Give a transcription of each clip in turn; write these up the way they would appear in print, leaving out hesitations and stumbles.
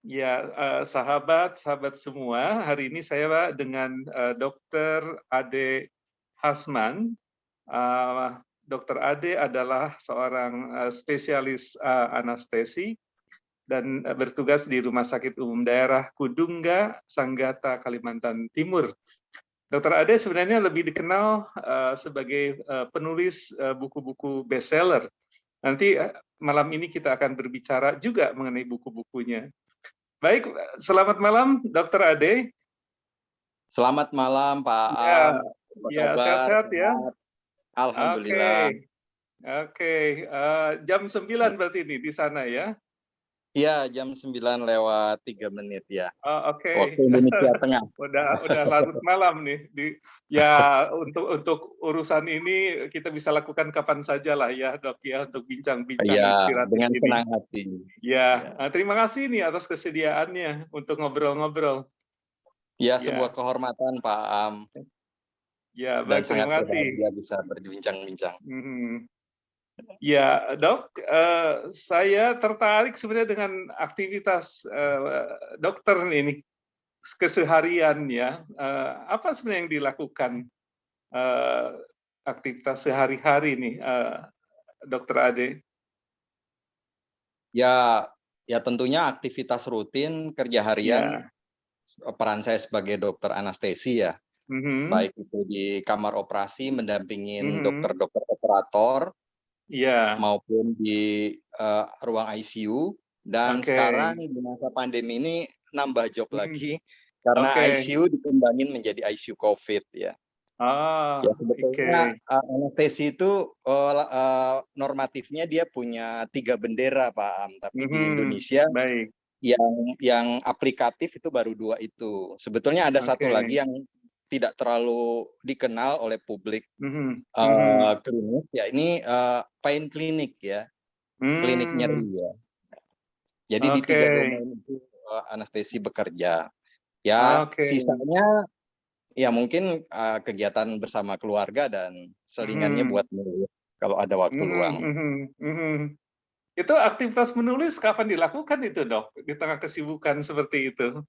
Ya, sahabat semua, hari ini saya dengan Dokter Ade Hasman. Eee, Dokter Ade adalah seorang spesialis anestesi dan bertugas di Rumah Sakit Umum Daerah Kudungga, Sanggata, Kalimantan Timur. Dokter Ade sebenarnya lebih dikenal sebagai penulis buku-buku bestseller. Nanti malam ini kita akan berbicara juga mengenai buku-bukunya. Baik, selamat malam Dokter Ade. Selamat malam Pak Ya, Am, apa ya kabar? sehat-sehat ya? Sehat? Alhamdulillah. Oke, oke, jam 9 berarti ini di sana ya? Iya, jam 9:03 ya, Oh, oke. waktu Indonesia Tengah. Udah larut malam nih ya untuk urusan ini kita bisa lakukan kapan saja lah ya, Dok, ya, untuk bincang-bincang Iya, inspiratif dengan ini. senang hati. Ya, Ya, terima kasih nih atas kesediaannya untuk ngobrol-ngobrol. ya sebuah Ya, kehormatan Pak Am, ya dan baik, sangat terima kasih. berbahagia bisa berbincang-bincang. Mhm. Ya, Dok, saya tertarik sebenarnya dengan aktivitas, dokter ini, keseharian ya. Apa sebenarnya yang dilakukan, eee, aktivitas sehari-hari nih, Dokter Ade? Ya, ya tentunya aktivitas rutin kerja harian, Ya, peran saya sebagai dokter anestesi ya, mhm, baik itu di kamar operasi mendampingin mhm, dokter-dokter operator, iya, maupun di, ruang ICU, dan oke, sekarang di masa pandemi ini nambah job mhm, lagi, karena oke. ICU dikembangin menjadi ICU Covid ya. Ya Oh, sebetulnya, oke, anestesi itu, normatifnya dia punya 3 bendera Pak Am, tapi di mhm, Indonesia baik, yang aplikatif itu baru 2 itu. Sebetulnya ada satu oke, lagi yang tidak terlalu dikenal oleh publik, mhm, mhm, klinis, ya ini, pain clinic ya, klinik nyeri mmm, ya. Jadi di oke, 3 domain itu, anestesi bekerja. Ya oke, sisanya, ya mungkin, kegiatan bersama keluarga dan selingannya mhm. buat menulis kalau ada waktu Mhm, luang. mhm, mhm. Itu aktivitas menulis kapan dilakukan itu, Dok? Di tengah kesibukan seperti itu?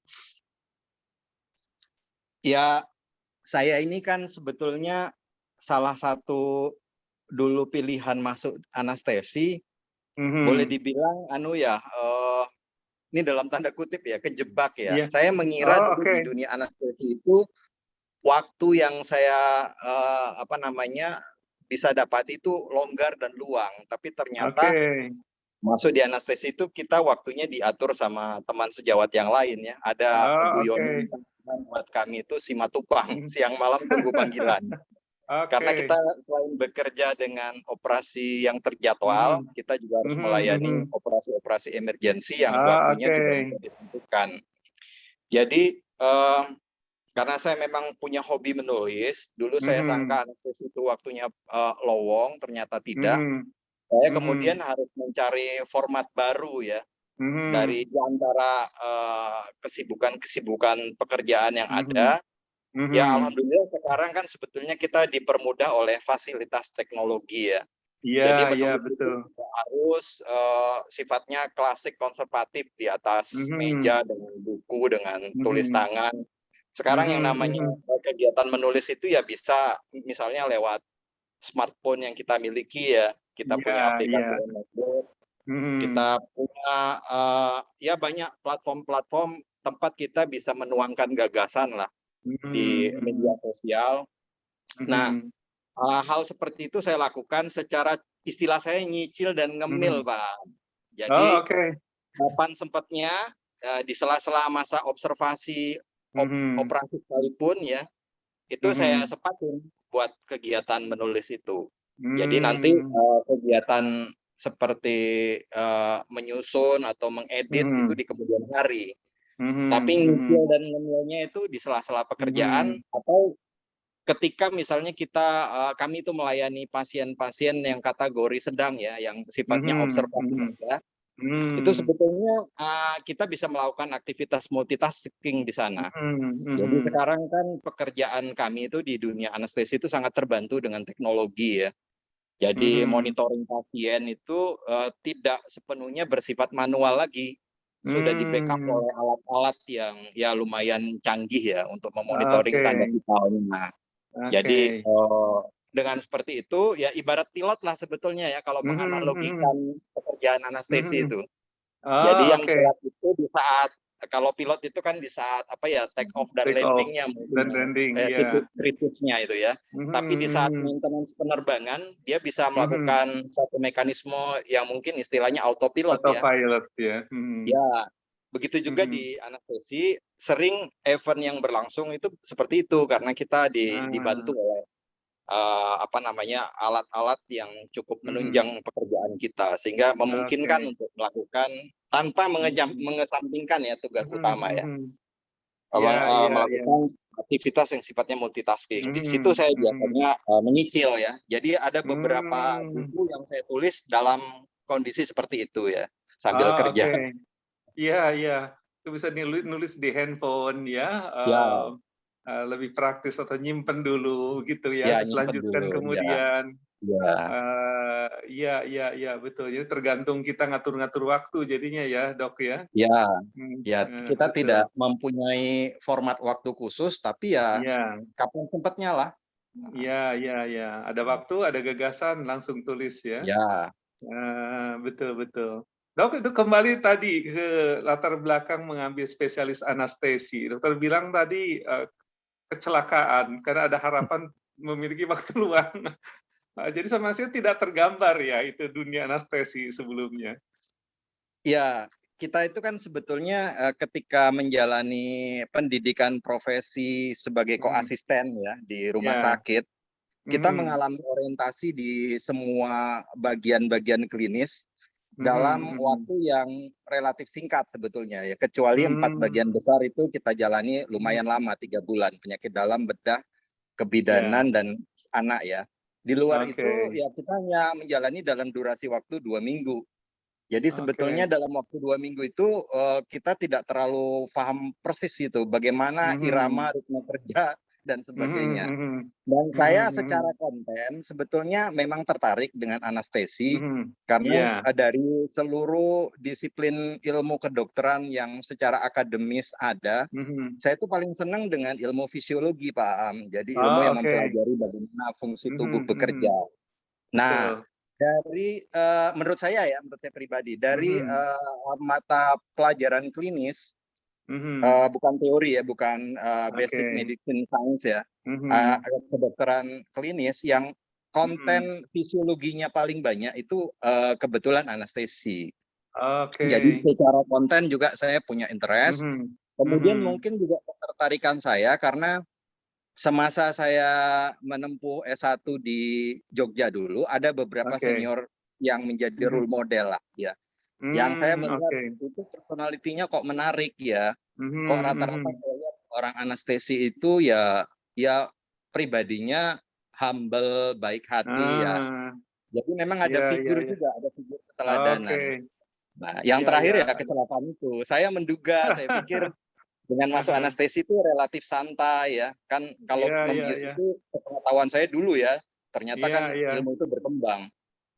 Ya, saya ini kan sebetulnya salah satu dulu pilihan masuk anestesi, boleh Mhm. dibilang anu ya, ini dalam tanda kutip ya, kejebak ya. Iya. Saya mengira Oh, dulu oke. di dunia anestesi itu, waktu yang saya, apa namanya, bisa dapat itu longgar dan luang, tapi Oke. ternyata masuk di anestesi itu kita waktunya diatur sama teman sejawat yang lain ya. Ada Oh, guyonan oke. buat kami itu simatupang, Mhm. siang malam tunggu panggilan. Karena kita Oke. selain bekerja dengan operasi yang terjadwal, Mhm. kita juga harus Mhm, melayani mhm. operasi-operasi emergensi yang Oh, waktunya oke. tidak bisa ditentukan. Jadi, karena saya memang punya hobi menulis, dulu saya Mhm. sangka anestesi itu waktunya, lowong, ternyata tidak. Mhm. Saya kemudian Mhm. harus mencari format baru ya, dari Mhm. di antara, kesibukan-kesibukan pekerjaan yang Mhm. ada, ya Mhm. alhamdulillah sekarang kan sebetulnya kita dipermudah oleh fasilitas teknologi ya. Iya, Jadi iya, menulis itu betul. tidak harus, sifatnya klasik konservatif di atas Mhm. meja dengan buku, dengan tulis Mhm. tangan. Sekarang yang Mhm, namanya, mhm. kegiatan menulis itu ya bisa misalnya lewat smartphone yang kita miliki ya, kita Iya, punya iya. aplikasi notebook, Mhm. kita punya, ya banyak platform-platform tempat kita bisa menuangkan gagasan lah di Mhm, media mhm. sosial. Nah, Mhm. hal seperti itu saya lakukan secara istilah saya nyicil dan ngemil, Mhm. Pak. Oh, Jadi oke. kapan sempatnya, di sela-sela masa observasi Mhm. operasi sekalipun ya, itu saya Mhm. sempatin buat kegiatan menulis itu. Jadi nanti, Mmm. kegiatan seperti, menyusun atau mengedit itu Mhm. di kemudian hari. Tapi Mhm, nyicil mhm. dan ngemilnya itu di sela-sela pekerjaan Mhm. atau ketika misalnya kami itu melayani pasien-pasien yang kategori sedang ya, yang sifatnya Mhm, observasi mhm. saja, itu Mmm. sebetulnya, kita bisa melakukan aktivitas multitasking di sana. Mhm, Jadi mhm. sekarang kan pekerjaan kami itu di dunia anestesi itu sangat terbantu dengan teknologi ya. Jadi Mhm. monitoring pasien itu, tidak sepenuhnya bersifat manual lagi. sudah di-backup Hmm, oleh alat-alat yang ya lumayan canggih ya untuk memonitoring oke, tanda vitalnya. oke. Jadi, dengan seperti itu ya ibarat pilot lah sebetulnya ya kalau Mhm, mhm, menganalogikan pekerjaan anestesi mhm. itu. Jadi Oh, yang oke. berat itu di saat kalau pilot itu kan di saat apa ya, take off dan Take off landing-nya mungkin dan yang, landing, titik ya. kritisnya itu ya. Tapi Mhm, di saat mhm, maintenance penerbangan, dia bisa mhm. melakukan satu mekanisme yang mungkin istilahnya autopilot ya. Autopilot ya. Mhm, Ya, begitu juga mhm. di anestesi, sering event yang berlangsung itu seperti itu karena kita Ah, dibantu oleh apa namanya, alat-alat yang cukup mhm. menunjang pekerjaan kita, sehingga memungkinkan Oke. untuk melakukan tanpa Mhm, mengesampingkan ya tugas mhm, utama ya, mhm. Iya, iya, iya. melakukan aktivitas yang sifatnya multitasking. Di situ Mhm, saya mhm. biasanya, menyicil ya. Jadi ada beberapa Mmm. buku yang saya tulis dalam kondisi seperti itu ya, sambil Oh, kerja. oke. Iya, iya. Itu bisa nulis di handphone ya, Ya, lebih praktis atau nyimpen dulu gitu ya, ya terus nyimpen lanjutkan dulu, ya, kemudian. ya. Iya, iya, iya, betul. Jadi tergantung kita ngatur-ngatur waktu jadinya ya, Dok, ya? Ya, ya kita Betul. tidak mempunyai format waktu khusus, tapi ya Iya, kapan sempatnya lah. iya, iya, iya. Ada waktu, ada gagasan, langsung tulis ya? Ya, Betul, betul. Dok, itu kembali tadi ke latar belakang mengambil spesialis anestesi. Dokter bilang tadi, kecelakaan karena ada harapan memiliki waktu luang. Jadi sama sekali tidak tergambar ya itu dunia anestesi sebelumnya. ya, kita itu kan sebetulnya, ketika menjalani pendidikan profesi sebagai Mhm, koasisten ya di rumah iya, sakit, kita mhm, mengalami orientasi di semua bagian-bagian klinis mhm, dalam mhm. waktu yang relatif singkat sebetulnya ya, kecuali 4 bagian Mmm, besar itu kita jalani lumayan mhm, lama, 3 bulan, penyakit dalam, bedah, iya, kebidanan, dan anak ya. Di luar oke, itu ya kita hanya menjalani dalam durasi waktu 2 minggu. Jadi sebetulnya oke. dalam waktu 2 minggu itu, kita tidak terlalu paham persis gitu bagaimana Mhm, irama ritme kerja dan mhm, sebagainya. mhm, Dan mhm, saya secara mhm, konten sebetulnya memang tertarik dengan anestesi, mhm. karena, Iya, dari seluruh disiplin ilmu kedokteran yang secara akademis ada, mhm. saya itu paling senang dengan ilmu fisiologi, Pak Jadi ilmu Oh, yang oke. mempelajari bagaimana fungsi tubuh Mhm, bekerja. mhm. Nah, Betul. menurut saya ya, menurut saya pribadi, dari, Mhm, mata pelajaran klinis, mhm. bukan teori ya, bukan, Oke. basic medicine science ya, Mhm, kedokteran klinis yang mhm. konten fisiologinya paling banyak itu, kebetulan anestesi. Oke. Jadi secara konten juga saya punya interest, Mhm, kemudian mhm. mungkin juga ketertarikan saya karena semasa saya menempuh S1 di Jogja dulu, ada beberapa Oke. senior yang menjadi Mhm. role model lah ya, yang saya Mmm, melihat oke. itu personality-nya kok menarik ya, kok Mhm, rata-rata mhm. saya lihat orang anestesi itu ya pribadinya humble, baik hati ya. Ah, Jadi memang ada iya, iya, figur iya. juga, ada figur Oke. keteladanan. Nah, yang Iya, iya. terakhir ya kecelakaan itu. Saya menduga, saya pikir dengan masuk Heeh. anestesi itu relatif santai ya. Kan kalau Iya, iya, membius iya. itu sepengetahuan saya dulu ya, ternyata Iya, kan iya. ilmu itu berkembang.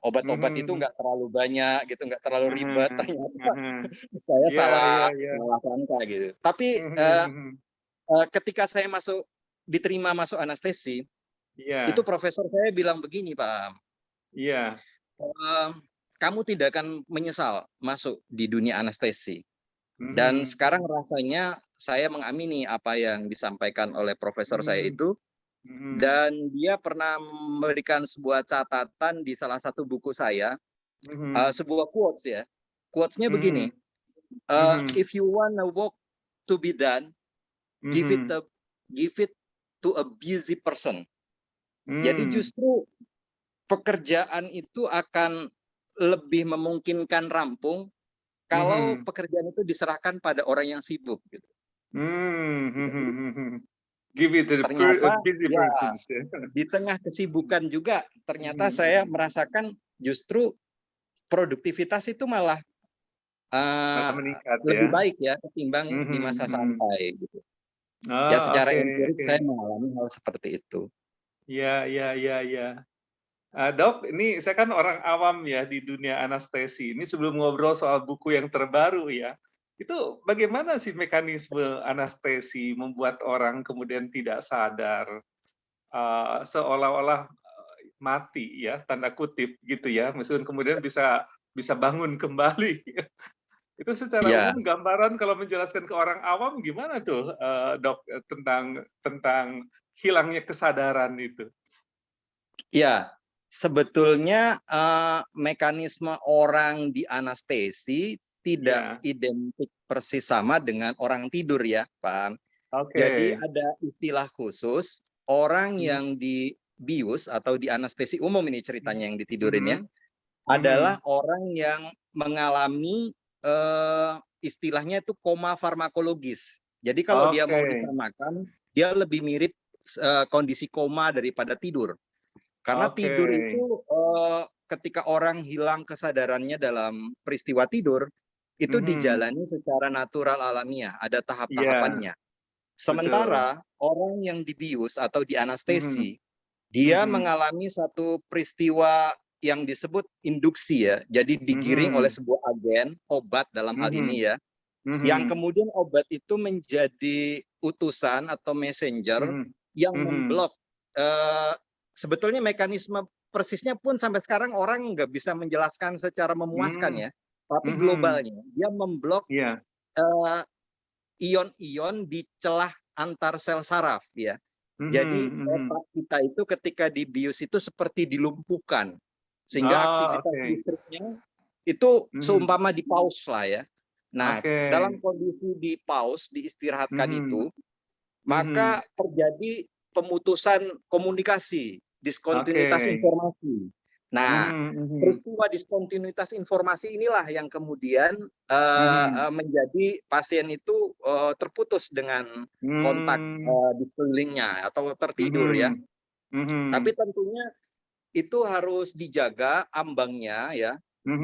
Obat-obat itu Mhm. nggak terlalu banyak gitu, nggak terlalu ribet. Mhm, Ternyata mhm. saya Iya, iya, salah iya. salah sangka gitu. Tapi, Mhm, mhm. ketika saya diterima masuk anestesi, itu Iya, profesor saya bilang begini, Pak, iya. mmm, "Kamu tidak akan menyesal masuk di dunia anestesi." Dan Mhm, sekarang rasanya saya mengamini apa yang disampaikan oleh profesor saya mhm, itu, mhm, dan dia pernah memberikan sebuah catatan di salah satu buku saya, mhm, sebuah quotes ya. Quotes-nya begini, mhm, mhm, "If you wanna work to be done, give it mhm, a give it to a busy person." Jadi mmm, justru pekerjaan itu akan lebih memungkinkan rampung kalau mhm, pekerjaan itu diserahkan pada orang yang sibuk gitu. mhm, Jadi mhm. Give it to the ternyata busy ya persons ya. di tengah kesibukan juga Mhm, ternyata saya mhm. merasakan justru produktivitas itu malah, Malah eee, meningkat ya. lebih baik ya ketimbang di Mhm, masa mhm. santai gitu. Ya Oh, secara oke, empirik oke. saya mengalami hal seperti itu. Iya, iya, iya, iya. Dok, ini saya kan orang awam ya di dunia anestesi. Ini sebelum ngobrol soal buku yang terbaru ya. Itu bagaimana sih mekanisme anestesi membuat orang kemudian tidak sadar, seolah-olah, mati ya, tanda kutip gitu ya, meskipun kemudian bisa bisa bangun kembali. Itu secara Ya, umum gambaran kalau menjelaskan ke orang awam gimana tuh, Dok, tentang tentang hilangnya kesadaran itu? ya. Sebetulnya mekanisme orang di anestesi tidak Iya, identik persis sama dengan orang tidur ya, Pak. oke. Jadi ada istilah khusus orang Mhm, yang dibius atau di anestesi umum ini ceritanya yang ditidurin ya, mhm, adalah mhm. orang yang mengalami istilahnya itu koma farmakologis. Jadi kalau dia Oke, mau disamakan, dia lebih mirip kondisi koma daripada tidur. Karena oke. tidur itu ketika orang hilang kesadarannya dalam peristiwa tidur, itu Mhm. dijalani secara natural alamiah, ada Iya, tahap-tahapannya. betul. Sementara orang yang dibius atau Mhm, dianestesi, dia mhm, mengalami satu peristiwa yang disebut induksi ya. Jadi digiring oleh mhm, sebuah agen, obat dalam hal mhm, ini ya, yang mhm, kemudian obat itu menjadi utusan atau messenger mhm, yang mhm, memblok, sebetulnya mekanisme persisnya pun sampai sekarang orang nggak bisa menjelaskan secara memuaskan mmm, ya, tapi mhm, globalnya dia memblok, iya, eee, ion-ion di celah antar sel saraf ya. Jadi mhm, mhm. otak kita itu ketika dibius itu seperti dilumpuhkan, sehingga Oh, aktivitas oke. listriknya itu Mhm, seumpama di-pause lah ya. Nah, oke. dalam kondisi di-pause, diistirahatkan Mhm, itu, mhm, maka terjadi pemutusan komunikasi, oke. diskontinuitas informasi. Nah, Mhm, mhm, peristiwa diskontinuitas informasi inilah yang kemudian mhm, menjadi pasien itu terputus dengan kontak mmm, di sekelilingnya atau tertidur ya. mhm, Tapi mhm, tentunya itu harus dijaga ambangnya ya,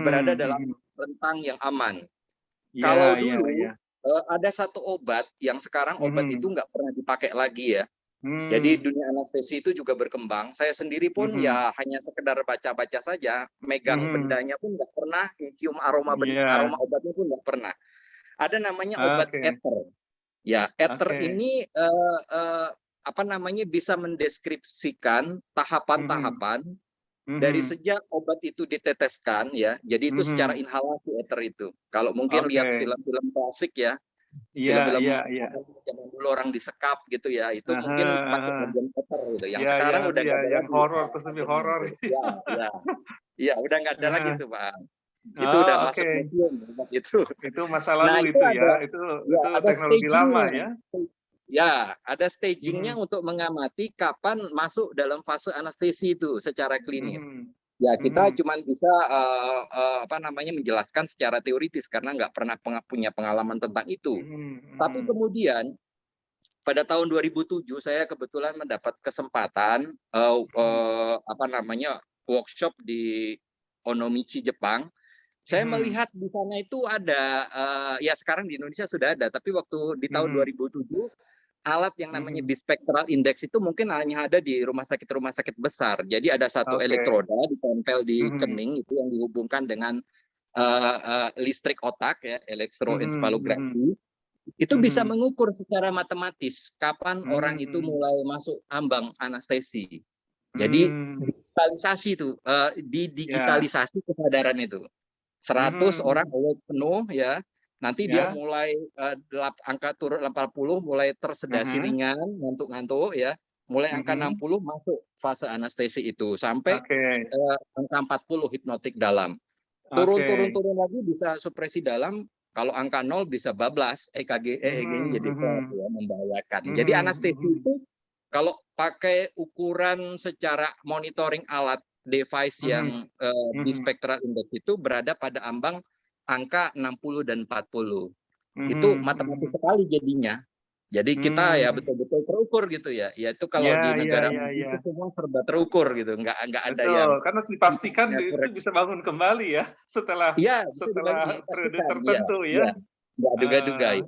berada mhm, dalam mhm. rentang yang aman. Iya, Kalau iya, iya. dulu, ada satu obat yang sekarang obat itu Mhm, nggak pernah dipakai lagi ya. Jadi mmm, dunia anestesi itu juga berkembang. Saya sendiri pun mhm, ya hanya sekedar baca-baca saja, megang mhm, bendanya pun nggak pernah, cium aroma iya, aroma obatnya pun nggak pernah. Ada namanya obat oke, ether. Ya, ether oke. ini, apa namanya, bisa mendeskripsikan Mhm, tahapan-tahapan dari mhm, sejak obat itu diteteskan ya, jadi itu secara mhm, inhalasi ether itu. Kalau mungkin lihat oke. film-film klasik ya, Iya, film-film iya, iya. apa zaman dulu orang disekap gitu ya, itu Ah mungkin hah, ah pakai hah. agen ether gitu. Yang Iya, iya, sekarang udah iya, nggak ada yang lagi horor, terus lebih agennya horor. itu. Ya, ya, iya, udah nggak ada lagi Heeh. tuh, Pak. Itu udah Oh, masuk oke. museum obat itu. Itu masa Nah, lalu itu itu ada ya? ya Itu ada teknologi lama staging-nya. ya? Ya, ada staging-nya Mhm, untuk mengamati kapan masuk dalam fase anestesi itu secara klinis. mhm, Ya, kita mhm, cuman bisa, apa namanya, menjelaskan secara teoritis karena nggak pernah punya pengalaman tentang itu. mhm, Tapi mhm, kemudian pada tahun 2007 saya kebetulan mendapat kesempatan, mhm, apa namanya, workshop di Onomichi, Jepang. Saya mhm, melihat di sana itu ada, ya sekarang di Indonesia sudah ada, tapi waktu di tahun mhm, 2007 alat yang namanya mhm. bispectral index itu mungkin hanya ada di rumah sakit besar. Jadi ada satu Oke. elektroda ditempel di Mhm, kening itu yang dihubungkan dengan listrik otak ya, mhm, mhm, elektroencephalografi. Itu bisa mhm, mengukur secara matematis kapan orang itu mmm, mulai masuk ambang anestesi. Jadi mmm, digitalisasi itu, ya, didigitalisasi kesadaran itu. 100 mhm, orang mhm, awake penuh ya, nanti dia ya, mulai, angka turun 80 mulai ah tersedasi hah, ringan, ngantuk-ngantuk ya, mulai angka mhm, 60 masuk fase anestesi itu, sampai, oke, angka 40 hipnotik dalam. Turun oke, turun turun lagi bisa supresi dalam, kalau angka 0 bisa bablas, EEG-nya mhm, jadi flat mhm, ya, membahayakan. Jadi mhm, anestesi mhm, itu kalau pakai ukuran secara monitoring alat device mhm, yang, mhm, bispectral index itu berada pada ambang angka 60 dan 40. Itu mhm, matematis mhm, sekali jadinya. Jadi kita ya mmm, betul-betul terukur gitu ya. Ya itu kalau iya, di iya, negara iya, maju iya, itu semua serba terukur gitu, nggak ada yang betul, karena dipastikan sifatnya itu bisa bangun kembali ya, setelah iya, bisa setelah periode dipastikan, iya tertentu iya, ya, nggak duga-duga eee, ya.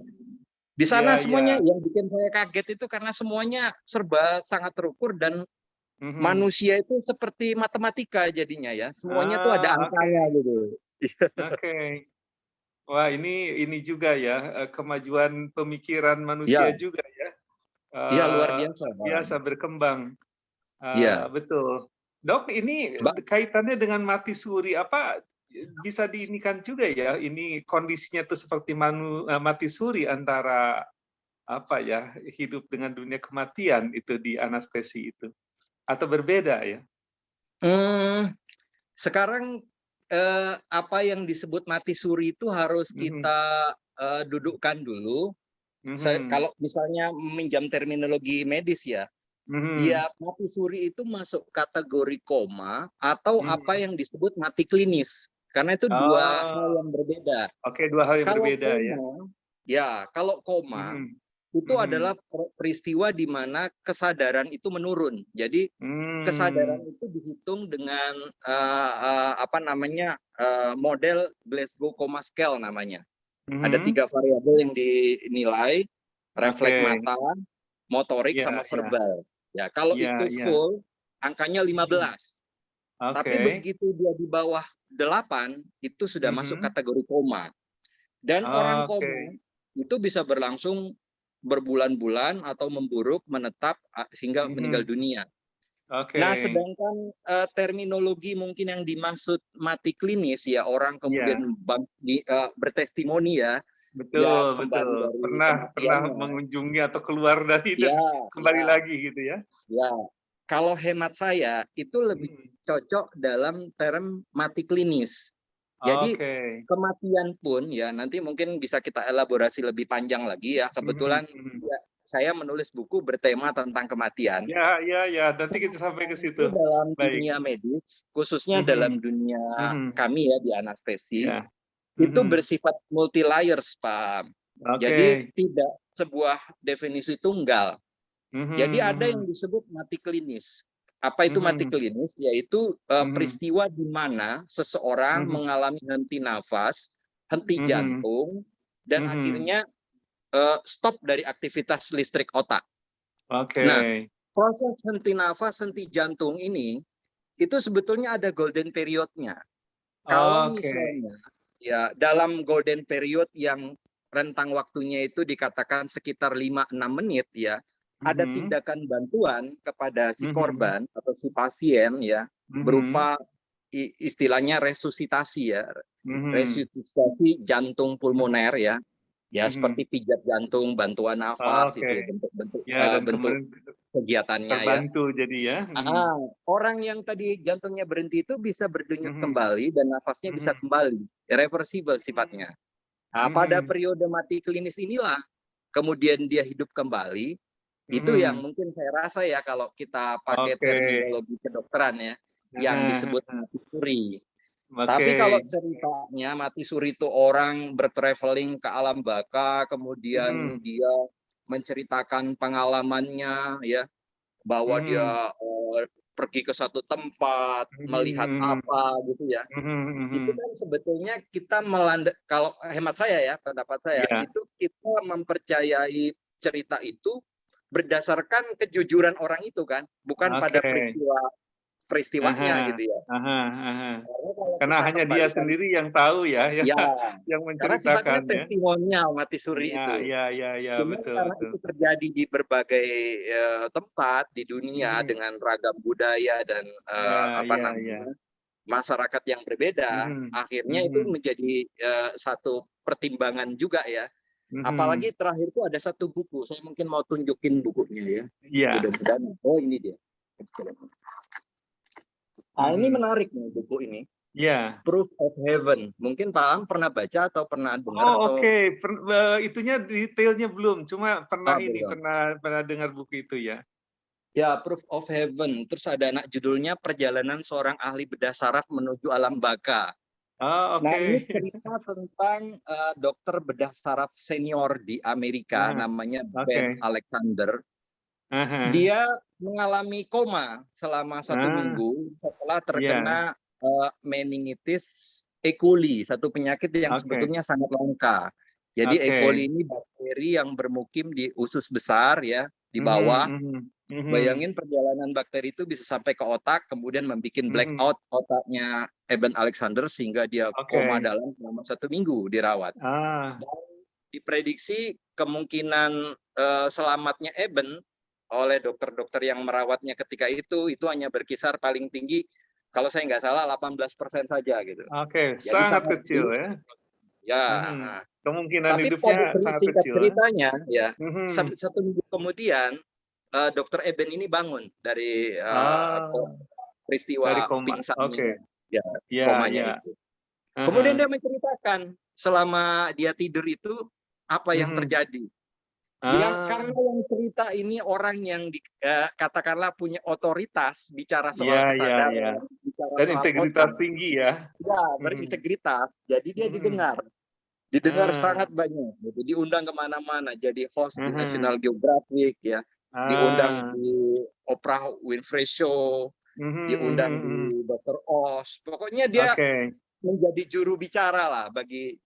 Di iya, sana iya, semuanya yang bikin saya kaget itu karena semuanya serba sangat terukur dan mhm, manusia itu seperti matematika jadinya ya, semuanya tuh ada ah, oke, angkanya gitu. oke. Wah, ini juga ya, kemajuan pemikiran manusia Ya, juga ya, ya luar biasa, luar Pak. biasa berkembang. Iya, Betul. Dok, ini Mbak. kaitannya dengan mati suri, apa bisa diinikan juga ya, ini kondisinya tuh seperti mati suri antara apa ya, hidup dengan dunia kematian itu di anestesi itu, atau berbeda ya? Hmm, sekarang apa yang disebut mati suri itu harus Mhm, kita dudukkan dulu. mhm, Kalau misalnya meminjam terminologi medis ya, mhm, ya mati suri itu masuk kategori koma atau apa mhm. yang disebut mati klinis. Karena itu dua hal Oh, yang berbeda. oke, 2 hal yang Kalau berbeda ya? koma, ya kalau koma Mhm, itu adalah mhm, peristiwa di mana kesadaran itu menurun. Jadi kesadaran mmm, itu dihitung dengan apa namanya model Glasgow Coma Scale namanya. Ada mhm, 3 variabel yang dinilai, oke, refleks mata, motorik, iya sama iya verbal. Ya, kalau iya itu iya, full, angkanya mhm, 15. Tapi oke, begitu dia di bawah 8, itu sudah masuk mhm, kategori koma. Dan orang oke, koma itu bisa berlangsung berbulan-bulan atau memburuk, menetap, sehingga meninggal mhm, dunia. oke, Nah, sedangkan terminologi mungkin yang dimaksud mati klinis ya orang kemudian iya, bertestimoni ya, ya betul kembali betul, dari pernah kematiannya. mengunjungi atau keluar dari dan Ya, kembali ya, lagi gitu ya? ya. Kalau hemat saya itu lebih Mhm, cocok dalam term mati klinis. Jadi oke, kematian pun ya nanti mungkin bisa kita elaborasi lebih panjang lagi ya. mhm Kebetulan mhm, ya, saya menulis buku bertema tentang kematian. ya ya ya, nanti kita sampai ke Kematian itu situ, dalam baik, dunia medis, khususnya dalam mhm dunia mhm, kami ya di anestesi, iya, itu mhm, bersifat multi layers, Pak. Jadi oke, tidak sebuah definisi tunggal. Jadi mhm ada yang mhm, disebut mati klinis. Apa itu mati mhm klinis? Yaitu mhm peristiwa di mana seseorang mhm mengalami henti nafas, henti mhm jantung, dan mhm, akhirnya stop dari aktivitas listrik otak. oke, Nah, proses henti nafas, henti jantung ini itu sebetulnya ada golden period-nya. Kalau oke, misalnya ya dalam golden period yang rentang waktunya itu dikatakan sekitar 5-6 menit ya, ada mhm tindakan bantuan kepada si mhm korban atau si pasien ya, mhm berupa istilahnya resusitasi ya, mhm, resusitasi jantung pulmoner ya. Ya mhm, seperti pijat jantung, bantuan nafas oke, itu ya bentuk-bentuk ya dan bentuk kemudian kegiatannya ya. terbantu jadi ya, mhm Orang yang tadi jantungnya berhenti itu bisa berdenyut mhm kembali dan nafasnya bisa mhm, kembali, irreversible mmm, sifatnya. Nah, pada mhm periode mati klinis inilah kemudian dia hidup kembali, itu yang mhm, mungkin saya rasa ya kalau kita pakai oke, terminologi kedokteran ya, yang heeh disebut heeh, mati suri. oke, Tapi kalau ceritanya mati suri itu orang bertraveling ke alam baka, kemudian mhm dia menceritakan pengalamannya ya, bahwa mhm dia, pergi ke satu tempat, mhm melihat mhm apa gitu ya. mhm Itu mhm, kan sebetulnya kita kalau hemat saya ya, pendapat saya, iya, itu kita mempercayai cerita itu berdasarkan kejujuran orang itu kan, bukan pada oke, ah peristiwanya hah, gitu ya. ah hah ah hah. Karena kalau Karena kita hanya dia kembalikan sendiri yang tahu ya, ya, yang karena sifatnya menceritakan ya. testimonial mati suri Iya itu. iya iya iya, Cuman betul karena betul. itu terjadi di berbagai, tempat di dunia Mhm, dengan ragam budaya dan, iya apa iya iya. namanya, masyarakat yang berbeda, Mhm akhirnya itu mhm menjadi, satu pertimbangan juga ya. mhm. Apalagi terakhir itu ada satu buku, saya mungkin mau tunjukin bukunya ya, Iya, mudah-mudahan oh ini dia. Ini mhm. menarik nih buku ini, Iya. Proof of Heaven. Mungkin Pak Ang pernah baca atau pernah dengar Oh atau oke, itunya detailnya belum, cuma pernah ini, belum? pernah pernah dengar buku itu ya. Ya, Proof of Heaven. Terus ada anak judulnya Perjalanan Seorang Ahli Bedah Saraf Menuju Alam Baka. Oh Nah, ini oke. cerita tentang dokter bedah saraf senior di Amerika, Ah namanya oke. Ben Alexander. Ah hah. Dia mengalami koma selama satu Ah, minggu setelah terkena iya, meningitis E. coli, satu penyakit yang oke sebetulnya sangat langka. Jadi E. oke. coli ini bakteri yang bermukim di usus besar ya, di Mhm bawah. mhm mhm Bayangin perjalanan bakteri itu bisa sampai ke otak, kemudian membuat mhm. blackout otaknya Eben Alexander sehingga dia koma Oke. dalam selama 1 minggu dirawat. Ah, Dan diprediksi kemungkinan selamatnya Eben oleh dokter-dokter yang merawatnya ketika itu hanya berkisar paling tinggi kalau saya nggak salah 18% saja gitu. oke, Jadi sangat sangat kecil ya? ya. Mhm. Kemungkinan Tapi pada hidupnya sangat singkat kecil ya? ceritanya ya, Mhm. 1 minggu kemudian dokter Eben ini bangun dari Ah, dari peristiwa koma, pingsannya, oke. ya Iya komanya iya. itu. Ah Kemudian hah. dia menceritakan selama dia tidur itu apa yang Mhm. terjadi. Yang Ah, karena yang cerita ini orang yang katakanlah punya otoritas bicara iya soal iya iya. kesadaran, bicara Dan soal integritas otak, tinggi ya? ya Mhm. berintegritas. Jadi dia Mhm. didengar sangat Ah, banyak, gitu. Diundang kemana-mana, jadi host di mhm. National Geographic ya, diundang Ah. di Oprah Winfrey Show, Mhm diundang mhm mhm. di Dr. Oz. Pokoknya dia Oke. menjadi juru bicara lah bagi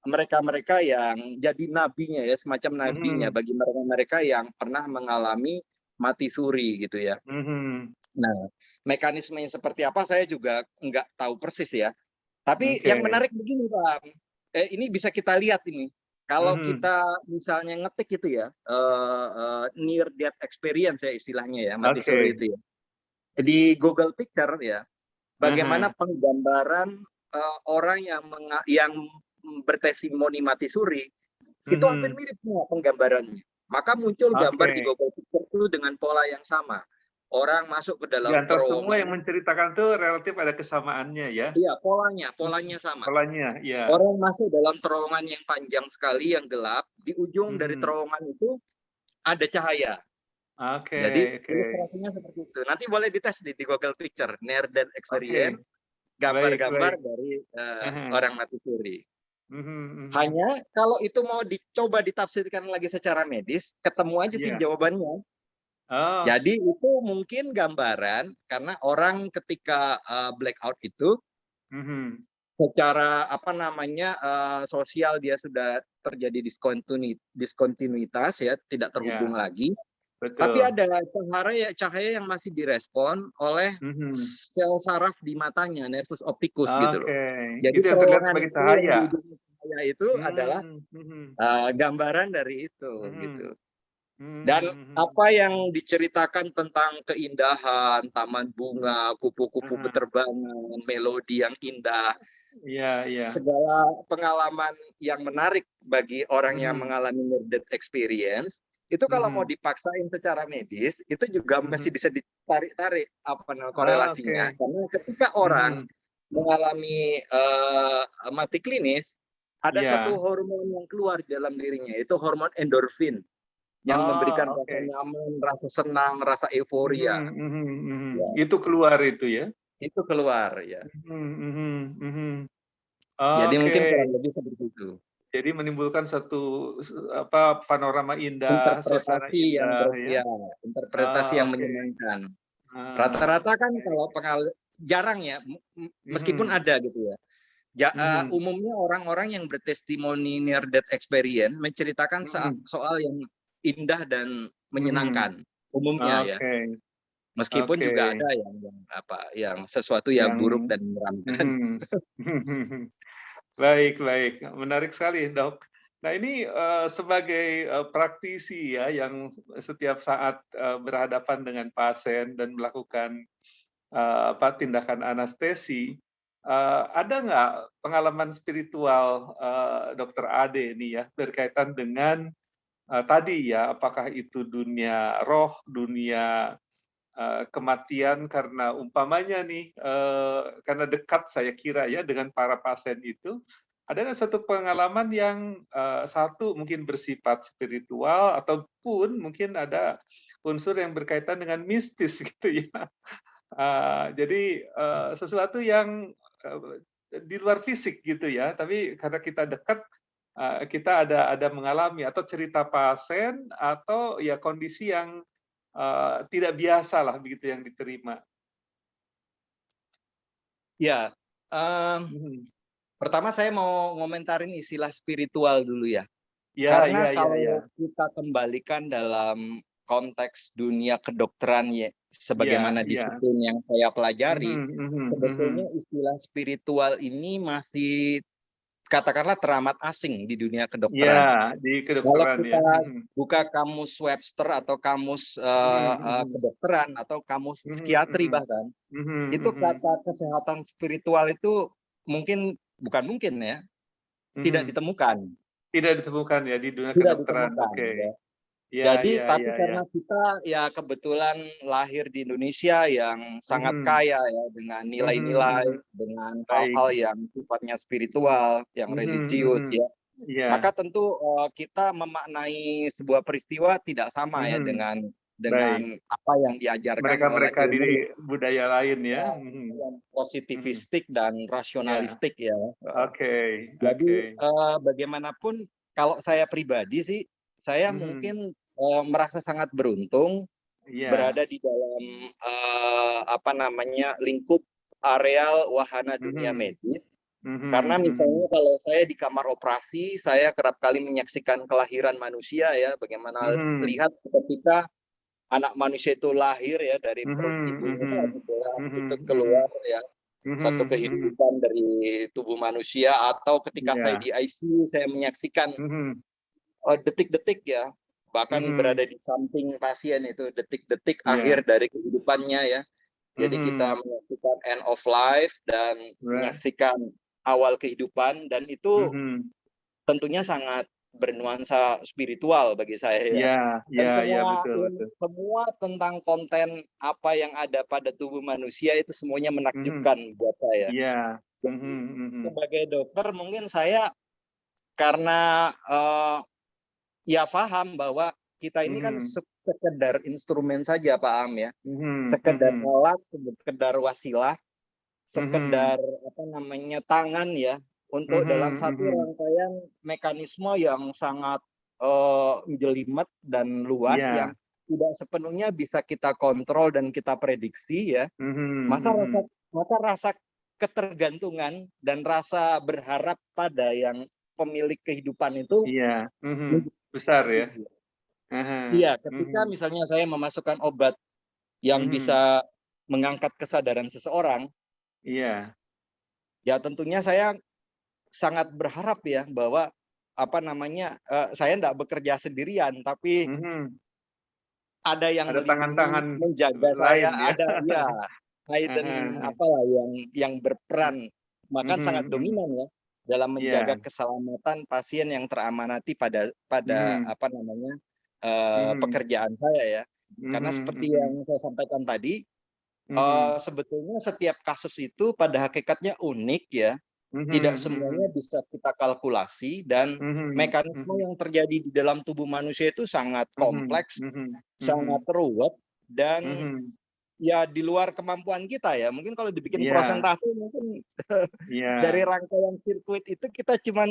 mereka-mereka yang jadi nabinya ya, semacam nabinya Mhm bagi mereka-mereka yang pernah mengalami mati suri gitu ya. mhm. Nah, mekanismenya seperti apa saya juga nggak tahu persis ya. Tapi Oke. yang menarik begini Pak, ini bisa kita lihat ini. Kalau Mhm. kita misalnya ngetik itu ya, near death experience ya istilahnya ya, mati suri Oke. itu ya. Di Google Picture ya, Ah bagaimana hah. penggambaran orang yang bertestimoni mati suri itu hampir Mhm. mirip semua penggambarannya. Maka muncul gambar di Oke. Google Picture itu dengan pola yang sama. Orang masuk ke Di dalam antara semua yang terowongan, menceritakan tuh relatif ada kesamaannya ya? iya Mhm. polanya sama. Polanya, iya. Orang masuk dalam terowongan yang panjang sekali yang gelap, di ujung dari Mhm. terowongan itu ada cahaya. Oke Jadi oke. ilustrasinya seperti itu. Nanti boleh dites di Google Picture, near death experience, Oke. Baik gambar-gambar baik. dari Ah hah. orang mati suri. Mhm mhm. Hanya kalau itu mau dicoba ditafsirkan lagi secara medis, ketemu aja sih Iya. jawabannya. Oh. Jadi itu mungkin gambaran karena orang ketika blackout itu Mhm. secara apa namanya sosial dia sudah terjadi diskontinuitas ya, tidak terhubung Iya, lagi. Tapi betul. ada cahaya yang masih direspon oleh Mhm. sel saraf di matanya, nervus opticus gitu loh. Oke. Jadi Itu yang terlihat terowongan sebagai itu yang di cahaya? ujung cahaya itu adalah Mhm. gambaran dari itu gitu. Mhm. Dan Mmm, mhm. apa yang diceritakan tentang keindahan, taman bunga, kupu-kupu Heeh. beterbangan, melodi yang indah, Iya iya. segala pengalaman yang menarik bagi orang yang Mhm. mengalami near death experience, itu kalau mau Mhm. dipaksain secara medis, itu juga masih Mhm. bisa ditarik-tarik apa namanya Oke. korelasinya. Karena ketika orang Mhm. mengalami mati klinis, ada satu Iya. hormon yang keluar di dalam dirinya, itu hormon endorfin yang memberikan Oh, rasa oke. nyaman, rasa senang, rasa euforia. Mhm mhm mhm. Ya, Itu keluar itu ya? itu keluar ya. Mhm mhm mhm. Jadi Oke. mungkin kurang lebih seperti itu. Jadi menimbulkan satu apa, panorama indah, suasana Interpretasi yang indah ya? ya, interpretasi Oh, yang oke. menyenangkan. Ah, Rata-rata kan baik. kalau jarang ya, meskipun Mhm. ada gitu ya. Mhm. Umumnya orang-orang yang bertestimoni near death experience menceritakan Mhm. soal yang indah dan Mhm. menyenangkan, umumnya ya. Oke Meskipun oke. juga ada yang sesuatu yang Yang buruk dan menyeramkan. mhm. Baik baik, menarik sekali, Dok. Nah ini, sebagai, praktisi ya yang setiap saat, berhadapan dengan pasien dan melakukan, apa, tindakan anestesi, ada nggak pengalaman spiritual, Dokter Ade nih ya berkaitan dengan, tadi ya, apakah itu dunia roh, dunia kematian karena umpamanya nih, karena dekat saya kira ya dengan para pasien itu, ada nggak satu pengalaman yang, satu mungkin bersifat spiritual ataupun mungkin ada unsur yang berkaitan dengan mistis gitu ya. Jadi, sesuatu yang, di luar fisik gitu ya, tapi karena kita dekat, kita ada mengalami atau cerita pasien atau ya kondisi yang tidak biasalah begitu yang diterima. Ya, mmm, Mhm. pertama saya mau ngomentarin istilah spiritual dulu ya. Iya iya Karena iya iya. kalau kita kembalikan dalam konteks dunia kedokteran ya, Iya, sebagaimana iya. disiplin yang saya pelajari, Mhm, mhm, sebetulnya mhm. istilah spiritual ini masih katakanlah teramat asing di dunia Iya, kedokteran. di Kalau kedokteran ya. kita Mhm. buka kamus Webster atau kamus Mhm, mhm. kedokteran atau kamus Mhm, psikiatri mhm. bahkan, Mhm, itu mhm. kata kesehatan spiritual itu bukan mungkin ya, tidak Mhm. ditemukan, Tidak ditemukan ya di dunia tidak kedokteran, ditemukan oke. ya. Iya, Jadi iya, tapi iya, iya. karena kita ya kebetulan lahir di Indonesia yang sangat Mhm. kaya ya dengan Mhm, nilai-nilai, mhm. dengan Baik. hal-hal yang sifatnya spiritual, yang Mhm, religius mhm. ya. Maka Iya. tentu, kita memaknai sebuah peristiwa tidak sama ya Mhm. dengan Baik. apa yang diajarkan oleh Mereka-mereka di ilmu budaya lain ya. Mhm. yang Mhm. positivistik dan Iya. rasionalistik ya, heeh. Oke, Jadi, oke. bagaimanapun kalau saya pribadi sih, saya Mhm. mungkin, merasa sangat beruntung Iya. berada di dalam, apa namanya, lingkup areal wahana dunia Mhm. medis. Karena Mhm, misalnya mhm. kalau saya di kamar operasi, saya kerap kali menyaksikan kelahiran manusia ya, bagaimana Mhm. lihat ketika anak manusia itu lahir ya dari perut Mhm, ibunya mhm. gitu ya, itu Mhm, keluar mhm. ya, satu Mhm, mhm. kehidupan dari tubuh manusia atau ketika saya Iya. di ICU saya menyaksikan, Mhm. detik-detik ya, bahkan berada Mhm. di samping pasien itu detik-detik Iya. akhir dari kehidupannya ya. Jadi kita Mhm. menyaksikan end of life dan Right. menyaksikan awal kehidupan dan itu Mhm. tentunya sangat bernuansa spiritual bagi saya ya. Iya, Dan iya, iya, betul, betul. semua tentang konten apa yang ada pada tubuh manusia itu semuanya Mhm. menakjubkan buat saya. Iya. Jadi Mhm, mhm. sebagai dokter mungkin saya karena, ya paham bahwa kita ini kan Mhm. sekedar instrumen saja Pak Am ya, Mhm, sekedar mhm. alat, sekedar wasilah, Mhm. sekedar apa namanya, tangan ya, untuk dalam Mhm, satu mhm. rangkaian mekanisme yang sangat, jelimet dan luas yang Iya. tidak sepenuhnya bisa kita kontrol dan kita prediksi ya. Mhm, Masa rasa mhm. maka rasa ketergantungan dan rasa berharap pada yang pemilik kehidupan itu Iya. Mhm. menjadi Besar ya? tinggi. Aha. Iya, ketika Mhm. misalnya saya memasukkan obat yang Mhm. bisa mengangkat kesadaran seseorang, Iya. ya tentunya saya sangat berharap ya bahwa, apa namanya, saya ndak bekerja sendirian, tapi Mhm. ada yang Ada melindungi, tangan-tangan menjaga saya, lain ya? ada ya, Aha, hidden aha. apalah yang berperan, bahkan sangat Mhm, mhm. dominan ya, dalam menjaga Iya. keselamatan pasien yang teramanati pada pada Mhm. apa namanya, Mhm. pekerjaan saya ya. Karena Mhm, seperti mhm. yang saya sampaikan tadi, Mhm. sebetulnya setiap kasus itu pada hakikatnya unik ya. Tidak Mhm, semuanya mhm. bisa kita kalkulasi dan Mhm, mekanisme mhm. yang terjadi di dalam tubuh manusia itu sangat Mhm, kompleks, mhm, sangat mhm. ruwet dan Mhm. ya di luar kemampuan kita ya. Mungkin kalau dibikin Iya, prosentase mungkin dari iya. rangkaian sirkuit itu kita cuman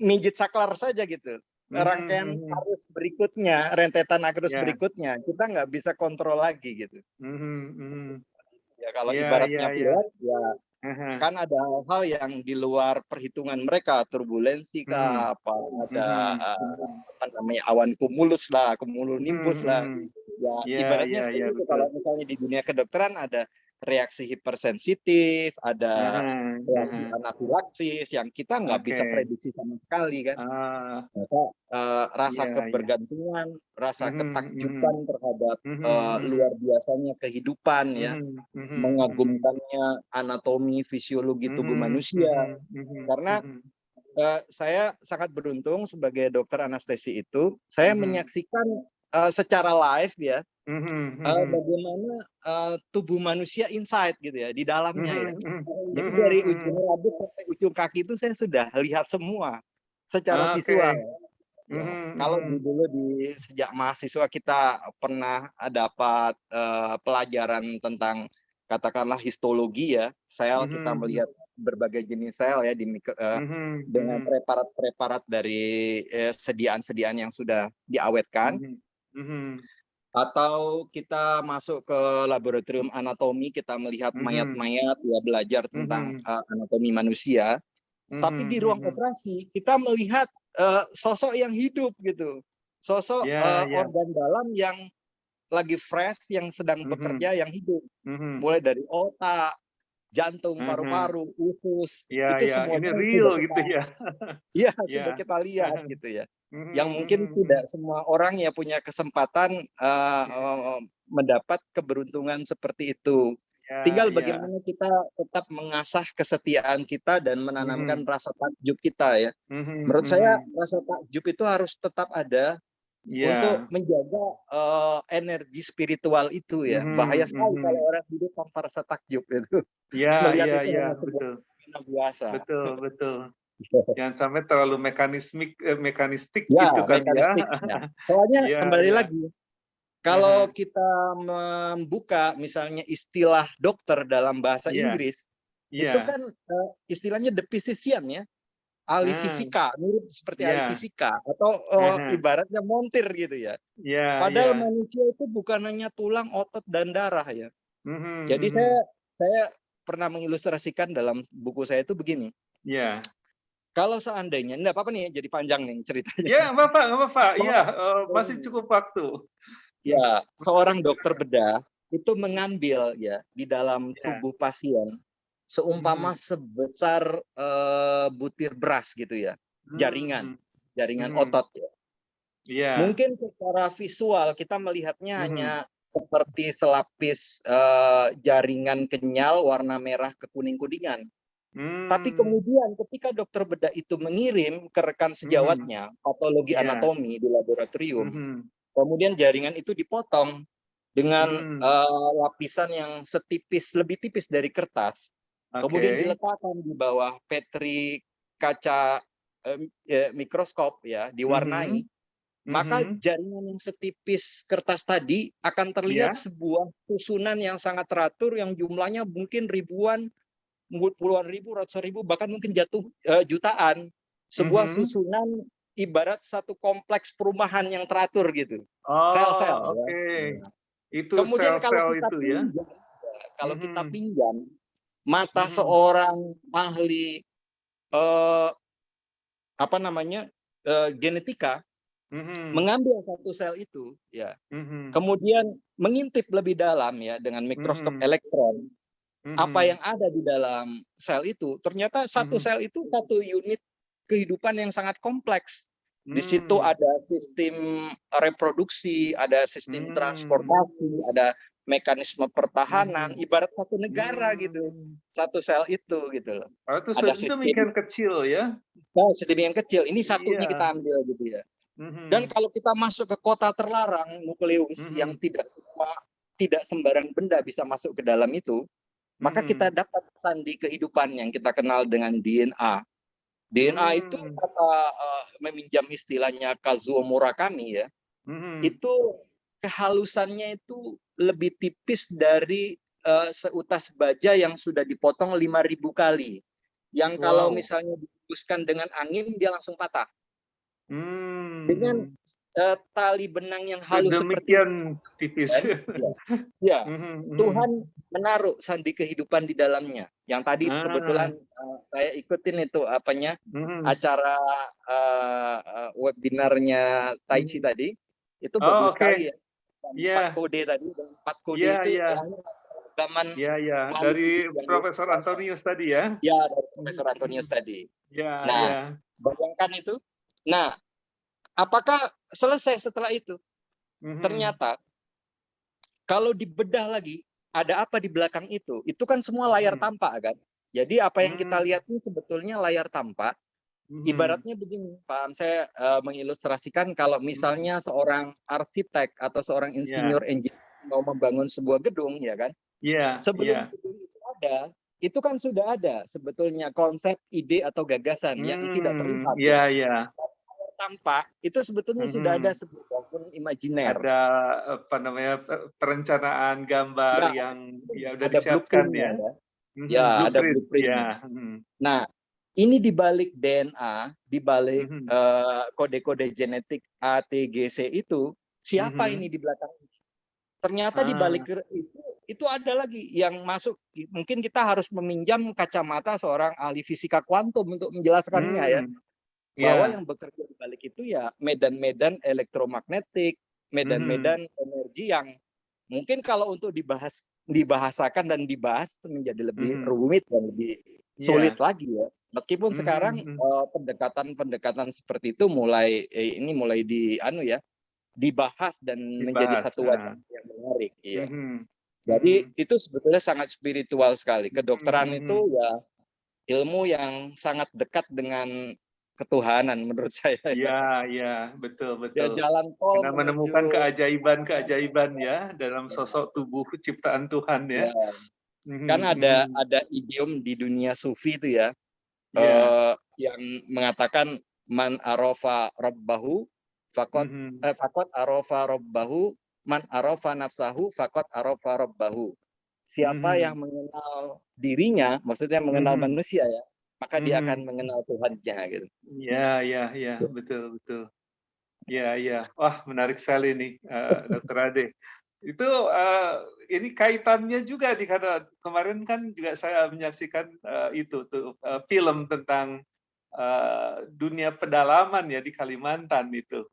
mijit saklar saja gitu. Mhm, Rangkaian mhm. arus berikutnya, rentetan arus Iya. berikutnya, kita nggak bisa kontrol lagi gitu. Mhm, mhm. Ya kalau Iya, iya, ibaratnya iya. pilot, ya Aha. kan ada hal-hal yang di luar perhitungan mereka, turbulensi Mhm. kah, apa ada, Mhm, mhm. apa namanya, awan kumulus lah, Mhm, cumulonimbus lah. mhm. Ya Iya, iya, ibaratnya iya, seperti itu betul. kalau misalnya di dunia kedokteran ada reaksi hipersensitif, Aha, ada reaksi aha. anafilaksis yang kita nggak Oke. bisa prediksi sama sekali kan. Ah, Maka, rasa iya, iya. kebergantungan, rasa Mhm, mhm. ketakjuban terhadap, Mhm, luar mhm. biasanya kehidupan ya, Mhm, mhm, mhm. mengagumkannya anatomi, fisiologi tubuh Mhm, manusia. mhm, mhm, Karena, mhm. saya sangat beruntung sebagai dokter anestesi itu, saya Mhm. menyaksikan, secara live ya, Mhm, mhm. bagaimana, tubuh manusia inside gitu ya, di dalamnya ya. Mhm, mhm. Jadi Mhm, dari ujung mhm. rambut sampai ujung kaki itu saya sudah lihat semua, secara visual. Oke. Ya, Mhm, kalau mhm. dulu sejak mahasiswa kita pernah dapat, pelajaran tentang katakanlah histologi ya, sel kita Mhm, mhm. melihat berbagai jenis sel ya Mhm, dengan mhm. preparat-preparat dari, sediaan-sediaan yang sudah diawetkan, Mhm. Mhm. atau kita masuk ke laboratorium anatomi, kita melihat Mhm. mayat-mayat, ya belajar tentang, Mhm. anatomi manusia. Tapi Mhm, di ruang mhm. operasi kita melihat, sosok yang hidup gitu. sosok Ya, ya. organ dalam yang lagi fresh, yang sedang Mhm, bekerja, yang hidup. mhm, Mulai dari otak, jantung, mhm. paru-paru, usus, Iya, itu iya, ini semuanya real sudah gitu kita, ya. ya Iya. sudah kita lihat gitu ya. Mhm, Yang mungkin mhm, mhm. tidak semua orang ya punya kesempatan Iya, mendapat keberuntungan seperti itu. iya, Tinggal iya. bagaimana kita tetap mengasah kesetiaan kita dan menanamkan Mhm, rasa takjub kita ya. mhm, Menurut saya mhm. rasa takjub itu harus tetap ada untuk Iya. menjaga energi spiritual itu ya. Bahaya Mhm, sekali kalau mhm. orang hidup tanpa rasa takjub itu. Iya, Melihat iya, itu iya, hanya sebuah betul. fenomena biasa. Betul, betul. Jangan sampai terlalu mekanistik gitu Ya, kali ya. mekanistik ya. Soalnya Iya, kembali iya. lagi, kalau Aha. kita membuka misalnya istilah dokter dalam bahasa Iya, Inggris, itu iya. kan istilahnya the physician ya, ahli Ah, fisika, mirip seperti ahli iya. fisika atau Aha. ibaratnya montir gitu ya. Iya, Padahal iya. manusia itu bukan hanya tulang, otot, dan darah ya. Mhm, Jadi mhm. saya pernah mengilustrasikan dalam buku saya itu begini, Iya. kalau seandainya enggak apa-apa nih jadi panjang nih ceritanya. Ya, nggak apa-apa, nggak apa-apa. Iya, Kalau masih cukup waktu. ya, Silakan, seorang dokter silakan. bedah itu mengambil ya di dalam Iya. tubuh pasien seumpama Mhm. sebesar butir beras gitu ya, jaringan, Mmm. jaringan Mhm. otot ya. Iya. Mungkin secara visual kita melihatnya hanya Mhm. seperti selapis jaringan kenyal warna merah kekuning-kuningan. Tapi Mmm. kemudian ketika dokter bedah itu mengirim ke rekan Mhm. sejawatnya patologi Iya. anatomi di laboratorium, Mhm. kemudian jaringan itu dipotong dengan Mmm. lapisan yang lebih tipis dari kertas, kemudian Oke. diletakkan di bawah petri kaca mikroskop ya, diwarnai, Mhm. maka Mhm. jaringan yang setipis kertas tadi akan terlihat Iya. sebuah susunan yang sangat teratur yang jumlahnya mungkin ribuan, puluhan ribu, ratusan ribu, bahkan mungkin jatuh jutaan. Sebuah Mhm. susunan ibarat satu kompleks perumahan yang teratur gitu. Sel-sel Oh, ya. oke. Nah, Itu kemudian sel-sel itu ya? kalau kita Mhm. pinjam mata Mhm. seorang ahli eh, apa namanya genetika, Mhm. mengambil satu sel itu ya, Mhm. kemudian mengintip lebih dalam ya dengan mikroskop Mhm. elektron, apa Mhm. yang ada di dalam sel itu, ternyata satu Mhm. sel itu satu unit kehidupan yang sangat kompleks. Di situ Mmm. ada sistem reproduksi, ada sistem Mmm. transportasi, ada mekanisme pertahanan, Mhm. ibarat satu negara gitu. Mmm. Satu sel itu gitu loh. Oh, itu Ada sistem sedemikian kecil ya? sedemikian kecil. Ini satunya Iya. kita ambil gitu ya. Dan Mhm. kalau kita masuk ke kota terlarang nukleus yang Mhm. tidak sembarang benda bisa masuk ke dalam itu, maka kita Mhm. dapat sandi kehidupan yang kita kenal dengan DNA. DNA itu Mmm. kata meminjam istilahnya Kazuo Murakami ya, Mhm. itu kehalusannya itu lebih tipis dari seutas baja yang sudah dipotong 5.000 kali. Yang kalau Wow. misalnya dihembuskan dengan angin dia langsung patah. Dengan Mmm. tali benang yang halus seperti itu, Sedemikian tipis. kan, ya, ya, Mhm, Tuhan mhm. menaruh sandi kehidupan di dalamnya. Yang tadi kebetulan Ah. saya ikutin itu apanya Mhm. acara webinarnya Tai Chi Mhm. tadi, itu Oh, bagus oke. sekali ya. Empat Iya. kode tadi, dan 4 kode Iya, itu iya. ragaman Iya, iya. makhluk Dari hidup yang luar Profesor biasa. Antonius tadi ya? Ya, dari Mhm, Profesor mhm. Antonius tadi. Iya, iya. Nah, bayangkan itu. Nah, apakah selesai setelah itu? Mhm. Ternyata kalau dibedah lagi, ada apa di belakang itu kan semua layar Mhm. tampak kan. Jadi apa yang kita Mmm. lihat ini sebetulnya layar tampak. Mhm. Ibaratnya begini, Pak, saya mengilustrasikan kalau Mhm. misalnya seorang arsitek atau seorang Iya. insinyur engineer mau membangun sebuah gedung, ya kan? Iya, Sebelum iya. gedung itu kan sudah ada sebetulnya konsep, ide atau gagasan yang tidak Mmm. terlihat Iya, ya. iya. Tampak itu sebetulnya sudah ada Mhm. sebuah bangunan imajiner. Ada, apa namanya, perencanaan gambar Ya, yang ya udah ada disiapkan blueprint-nya ya? ya. Ya, Mhm, ada blueprint, blueprint-nya. ya. Mhm. Nah, ini di balik DNA, di balik Mhm. kode-kode genetik A, T, G, C itu, siapa ini Mhm. di belakang? Ternyata di Ah. balik itu ada lagi yang masuk. Mungkin kita harus meminjam kacamata seorang ahli fisika kuantum untuk menjelaskannya ya. Mmm. bahwa Iya. yang bekerja di balik itu ya medan-medan elektromagnetik, Mhm. medan-medan energi yang mungkin kalau untuk dibahasakan dan dibahas menjadi lebih Mhm. rumit dan lebih sulit Iya. lagi ya. Meskipun sekarang, Mhm. Mhm. pendekatan-pendekatan seperti itu mulai dibahas dan menjadi Dibahas. satu Heeh. wacana yang menarik, iya. Mhm. Jadi Mhm. itu sebetulnya sangat spiritual sekali. Mhm. Kedokteran Mhm. itu ya ilmu yang sangat dekat dengan ketuhanan menurut saya ya. Iya, iya, betul, Ya betul. jalan tol Karena menuju menemukan kemenangan. keajaiban-keajaiban ya dalam sosok tubuh ciptaan Tuhan ya. Ya, Mhm. kan Mhm. ada idiom di dunia sufi itu ya, Iya. yang mengatakan man arafa rabbahu Mhm. faqad arafa rabbahu, man arafa nafsahu faqad arafa rabbahu. Siapa Mhm. yang mengenal dirinya, maksudnya mengenal Mhm. manusia ya, maka dia akan Mhm. mengenal Tuhannya gitu. Iya, iya, iya, betul, betul. Iya, iya. Wah, menarik sekali nih, Dokter Ade. Itu, ini kaitannya juga nih karena kemarin kan juga saya menyaksikan, itu tuh, film tentang, dunia pedalaman ya di Kalimantan itu.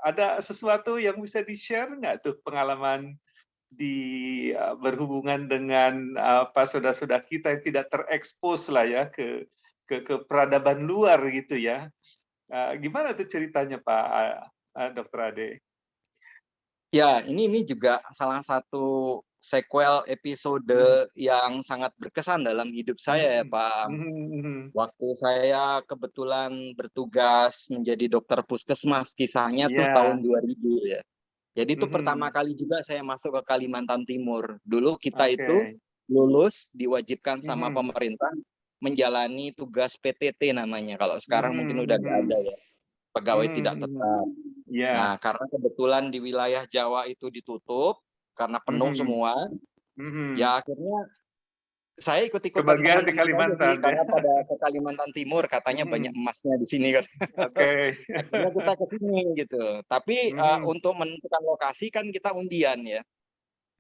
Ada sesuatu yang bisa di-share nggak tuh pengalaman di, berhubungan dengan, apa, saudara-saudara kita yang tidak terekspos lah ya ke peradaban luar gitu ya. Gimana tuh ceritanya Pak, Dokter Ade? Ya, ini juga salah satu sequel episode Mhm. yang sangat berkesan dalam hidup saya ya, Mhm. Pak. Mhm. Mhm. Waktu saya kebetulan bertugas menjadi dokter puskesmas, kisahnya tuh Iya. tahun 2000 ya. Jadi itu pertama Mhm. kali juga saya masuk ke Kalimantan Timur. Dulu kita itu Oke. lulus diwajibkan sama Mhm. pemerintah menjalani tugas PTT namanya. Kalau sekarang mungkin Mhm. udah nggak ada Mhm. ya, pegawai Mhm. tidak Mhm. tetap. Nah, Iya. karena kebetulan di wilayah Jawa itu ditutup karena penuh Mhm. semua, Mhm. ya akhirnya saya ikut-ikutan Kebagian di teman-teman saja sih, Kalimantan ya? karena pada ke Kalimantan Timur katanya banyak Mhm. emasnya di sini kan. Oke. Akhirnya kita ke sini gitu. Tapi, Mhm. untuk menentukan lokasi kan kita undian ya.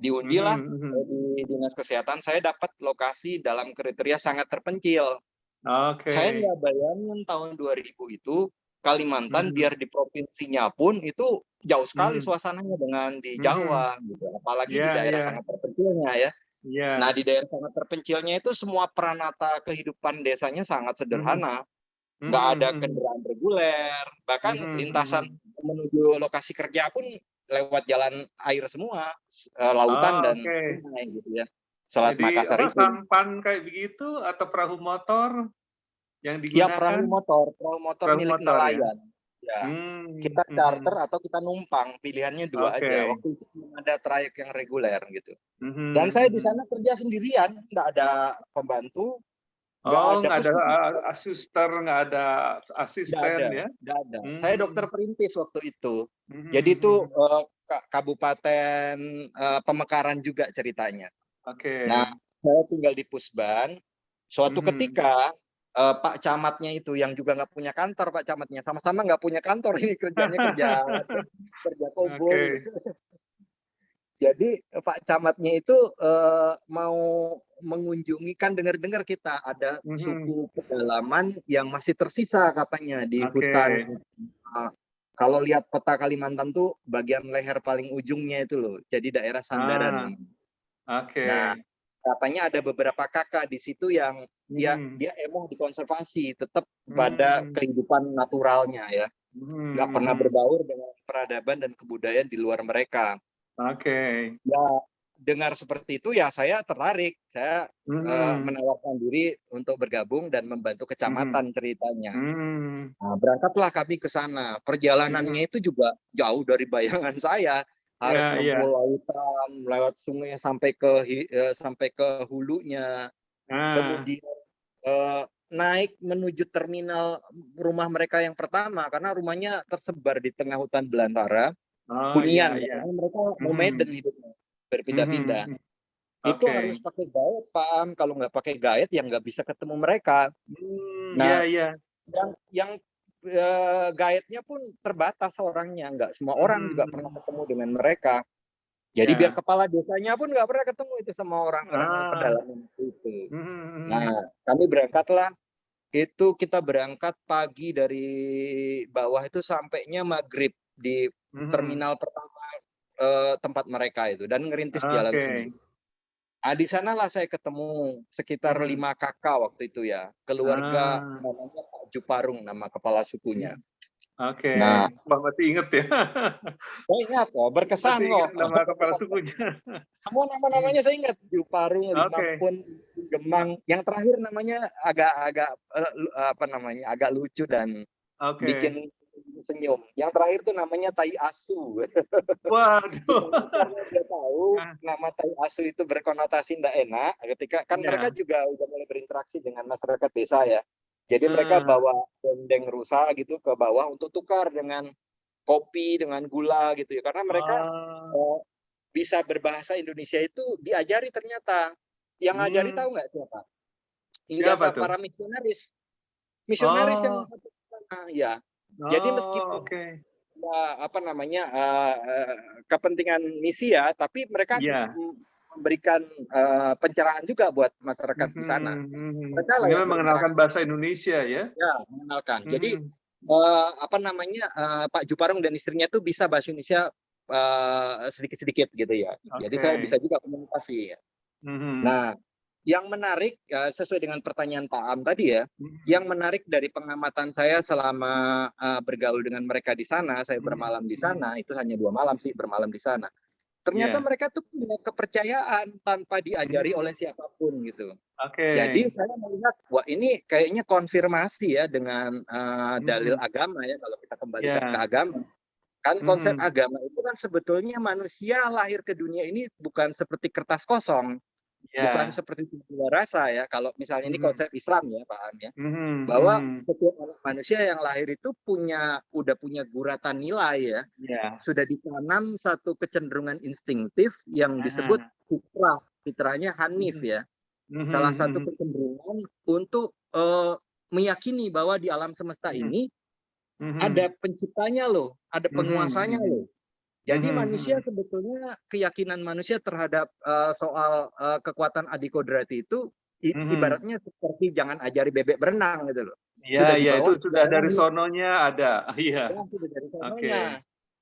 Diundilah, Mhm. Mhm. di dinas kesehatan saya dapat lokasi dalam kriteria sangat terpencil. Saya Oke. nggak bayangin tahun 2000 itu Kalimantan Mhm. biar di provinsinya pun itu jauh sekali Mhm. suasananya dengan di Mhm. Jawa gitu, apalagi Iya, di daerah iya. sangat terpencilnya ya. Nah, Iya. di daerah sangat terpencilnya itu semua peranata kehidupan desanya sangat Mhm. sederhana, nggak Mhm. ada Mhm. kendaraan reguler, bahkan Mhm. lintasan Mhm. menuju lokasi kerja pun lewat jalan air semua, lautan Oh, dan oke. sungai gitu ya. Selat Jadi Makassar apa, itu. sampan kayak begitu atau perahu motor yang Ya digunakan? perahu motor Perahu milik motor ya? nelayan. Ya, Mmm. kita charter Mhm. atau kita numpang, pilihannya 2 aja. Oke. Waktu itu belum ada trayek yang reguler gitu. Dan Mhm. saya di Mhm. sana kerja sendirian, nggak ada pembantu, nggak Oh, ada nggak ada, puskesmas, suster, nggak ada asisten ya? nggak ada. Saya dokter Mmm. perintis waktu itu. Jadi Mhm. itu, Mhm. kabupaten, Pemekaran juga ceritanya. Nah, Oke. saya tinggal di Pusban, suatu Mhm. ketika, Pak camatnya itu yang juga nggak punya kantor Pak camatnya, sama-sama nggak punya kantor ini kerjanya kerja kerja koboi. Oke. Jadi, Pak camatnya itu, mau mengunjungi kan dengar-dengar kita ada Mhm. suku pedalaman yang masih tersisa katanya di Oke. hutan, kalau lihat peta Kalimantan tuh bagian leher paling ujungnya itu loh, jadi daerah Sandaran Ah, namanya. Nah, oke. katanya ada beberapa kakak di situ yang dia Mhm. dia emang dikonservasi, tetap pada Mmm. kehidupan naturalnya ya, nggak Mhm. pernah Mhm. berbaur dengan peradaban dan kebudayaan di luar mereka. Oke. Ya, dengar seperti itu ya saya tertarik, saya, Mhm. menawarkan diri untuk bergabung dan membantu Mhm. kecamatan ceritanya. Mmm. Nah, berangkatlah kami ke sana. Mhm. Perjalanannya itu juga jauh dari bayangan saya, Iya, harus iya. nempuh lautan, lewat sungai sampai ke hulunya. Ah. Kemudian, naik menuju terminal rumah mereka yang pertama, karena rumahnya tersebar di tengah hutan belantara, Oh, iya, hunian ya, iya. karena mereka nomaden Mhm. hidupnya, Mhm. berpindah-pindah. Mhm. Itu Oke. harus pakai guide, Pak, kalau nggak pakai guide ya nggak bisa ketemu mereka. Mmm, iya, Nah, iya. yang, guide-nya pun terbatas orangnya, nggak semua orang Mhm. juga pernah Mhm. ketemu dengan mereka. Jadi biar Iya. kepala desanya pun nggak pernah ketemu itu sama orang-orang Ah. pedalaman itu. Mhm. Mhm. Nah, kami berangkatlah itu kita berangkat pagi dari bawah itu sampainya maghrib di Mhm. terminal pertama tempat mereka itu dan ngerintis jalan Oke. sendiri. Di sanalah saya ketemu sekitar Mhm. 5 kakak waktu itu ya, keluarga Ah. namanya Pak Juparung nama kepala sukunya. Mhm. Oke. Nah, Wah, masih inget ya? saya ingat kok, Masih berkesan ingat kok. nama kepala sukunya. Semua Mhm. nama-namanya saya ingat, Juparung, Oke. Limapun, Gemang, yang terakhir namanya agak-agak, apa namanya, agak lucu dan Oke. bikin senyum. Yang terakhir tuh namanya Tai Asu. Waduh. Jadi karena dia tahu Ah, nama Tai Asu itu berkonotasi ndak enak, ketika kan mereka iya. juga udah mulai berinteraksi dengan masyarakat desa ya. Jadi mereka Nah. bawa dendeng rusa gitu ke bawah untuk tukar dengan kopi, dengan gula gitu ya. Karena mereka Oh. eee, bisa berbahasa Indonesia itu diajari ternyata. Yang ngajari Mmm. tahu nggak siapa? Siapa Ijazah tuh? para misionaris. Misionaris yang Oh. satu ke sana, ya. Jadi Oh, meskipun oke. apa namanya, kepentingan misi ya, tapi mereka Iya. memberikan, pencerahan juga buat masyarakat di sana. Mhm, mhm. Mereka lah yang Minimal mengenalkan berinteraksi bahasa Indonesia ya? ya, mengenalkan. Jadi, Mhm. apa namanya, Pak Juparung dan istrinya tuh bisa bahasa Indonesia, sedikit-sedikit gitu ya. Jadi saya Oke. bisa juga komunikasi ya. Mhm. Nah, yang menarik, sesuai dengan pertanyaan Pak Am tadi ya, yang Mhm. menarik dari pengamatan saya selama, bergaul dengan mereka di sana, saya Mhm, bermalam di mhm. sana, itu hanya 2 malam sih bermalam di sana. Ternyata Iya. mereka tuh punya kepercayaan tanpa diajari oleh Mmm. siapapun gitu. Oke. Jadi saya melihat, wah ini kayaknya konfirmasi ya dengan, dalil Mhm. agama ya, kalau kita kembalikan ke Iya. agama. Kan konsep Mhm. agama itu kan sebetulnya manusia lahir ke dunia ini bukan seperti kertas kosong. Bukan Iya. seperti tabula rasa ya, kalau misalnya ini Mhm. konsep Islam ya, paham ya, Mhm, bahwa mhm. setiap anak manusia yang lahir itu udah punya guratan nilai ya, Iya. sudah ditanam satu kecenderungan instinktif yang disebut Nah. fitrah, fitrahnya Hanif Mhm. ya. Salah Mhm, satu mhm. kecenderungan untuk, meyakini bahwa di alam semesta Mhm. ini ada Mhm. penciptanya loh, ada Mhm, penguasanya mhm. loh. Jadi Mhm, manusia mhm. sebetulnya keyakinan manusia terhadap, soal, kekuatan adikodrati itu Mhm. ibaratnya seperti jangan ajari bebek berenang gitu loh. Iya, Sudah iya, itu dibawa sudah sejak dari lahir, sononya ada. Iya. ya sudah dari Oke. sononya.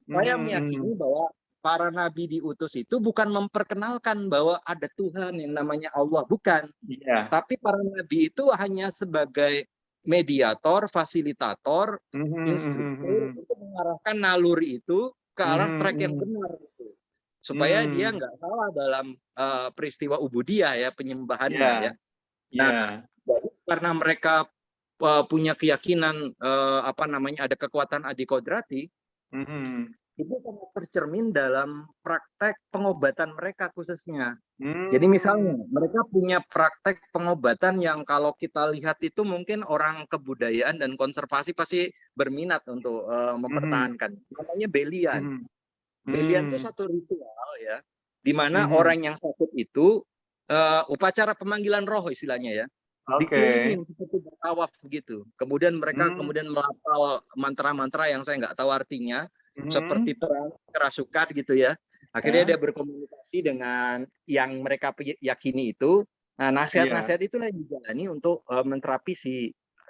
Saya Mhm, mhm. meyakini bahwa para nabi diutus itu bukan memperkenalkan bahwa ada Tuhan yang namanya Allah, bukan. Iya. Tapi para nabi itu hanya sebagai mediator, fasilitator, Mhm, mhm, instruktur mhm. untuk mengarahkan naluri itu ke arah Mhm, trek yang mhm. benar gitu. Supaya dia Mmm. nggak salah dalam, peristiwa ubudiyah ya, penyembahannya Iya, ya. Nah, iya. jadi karena mereka, punya keyakinan, apa namanya, ada kekuatan adikodrati, Mhm. itu sangat tercermin dalam praktek pengobatan mereka khususnya. Jadi Mmm. misalnya, mereka punya praktek pengobatan yang kalau kita lihat itu mungkin orang kebudayaan dan konservasi pasti berminat untuk, Mhm, mempertahankan. Namanya belian. mhm. Belian itu Mmm. satu ritual ya, di mana Mhm. orang yang sakit itu, upacara pemanggilan roh istilahnya ya, Oke. dikelilingin seperti bertawaf begitu. Kemudian mereka Mmm. kemudian melafal mantra-mantra yang saya nggak tahu artinya, seperti Mhm. kerasukan gitu ya. Akhirnya Ya. dia berkomunikasi dengan yang mereka yakini itu. Nah, Iya. nasihat-nasihat itulah yang dijalani untuk, menterapi si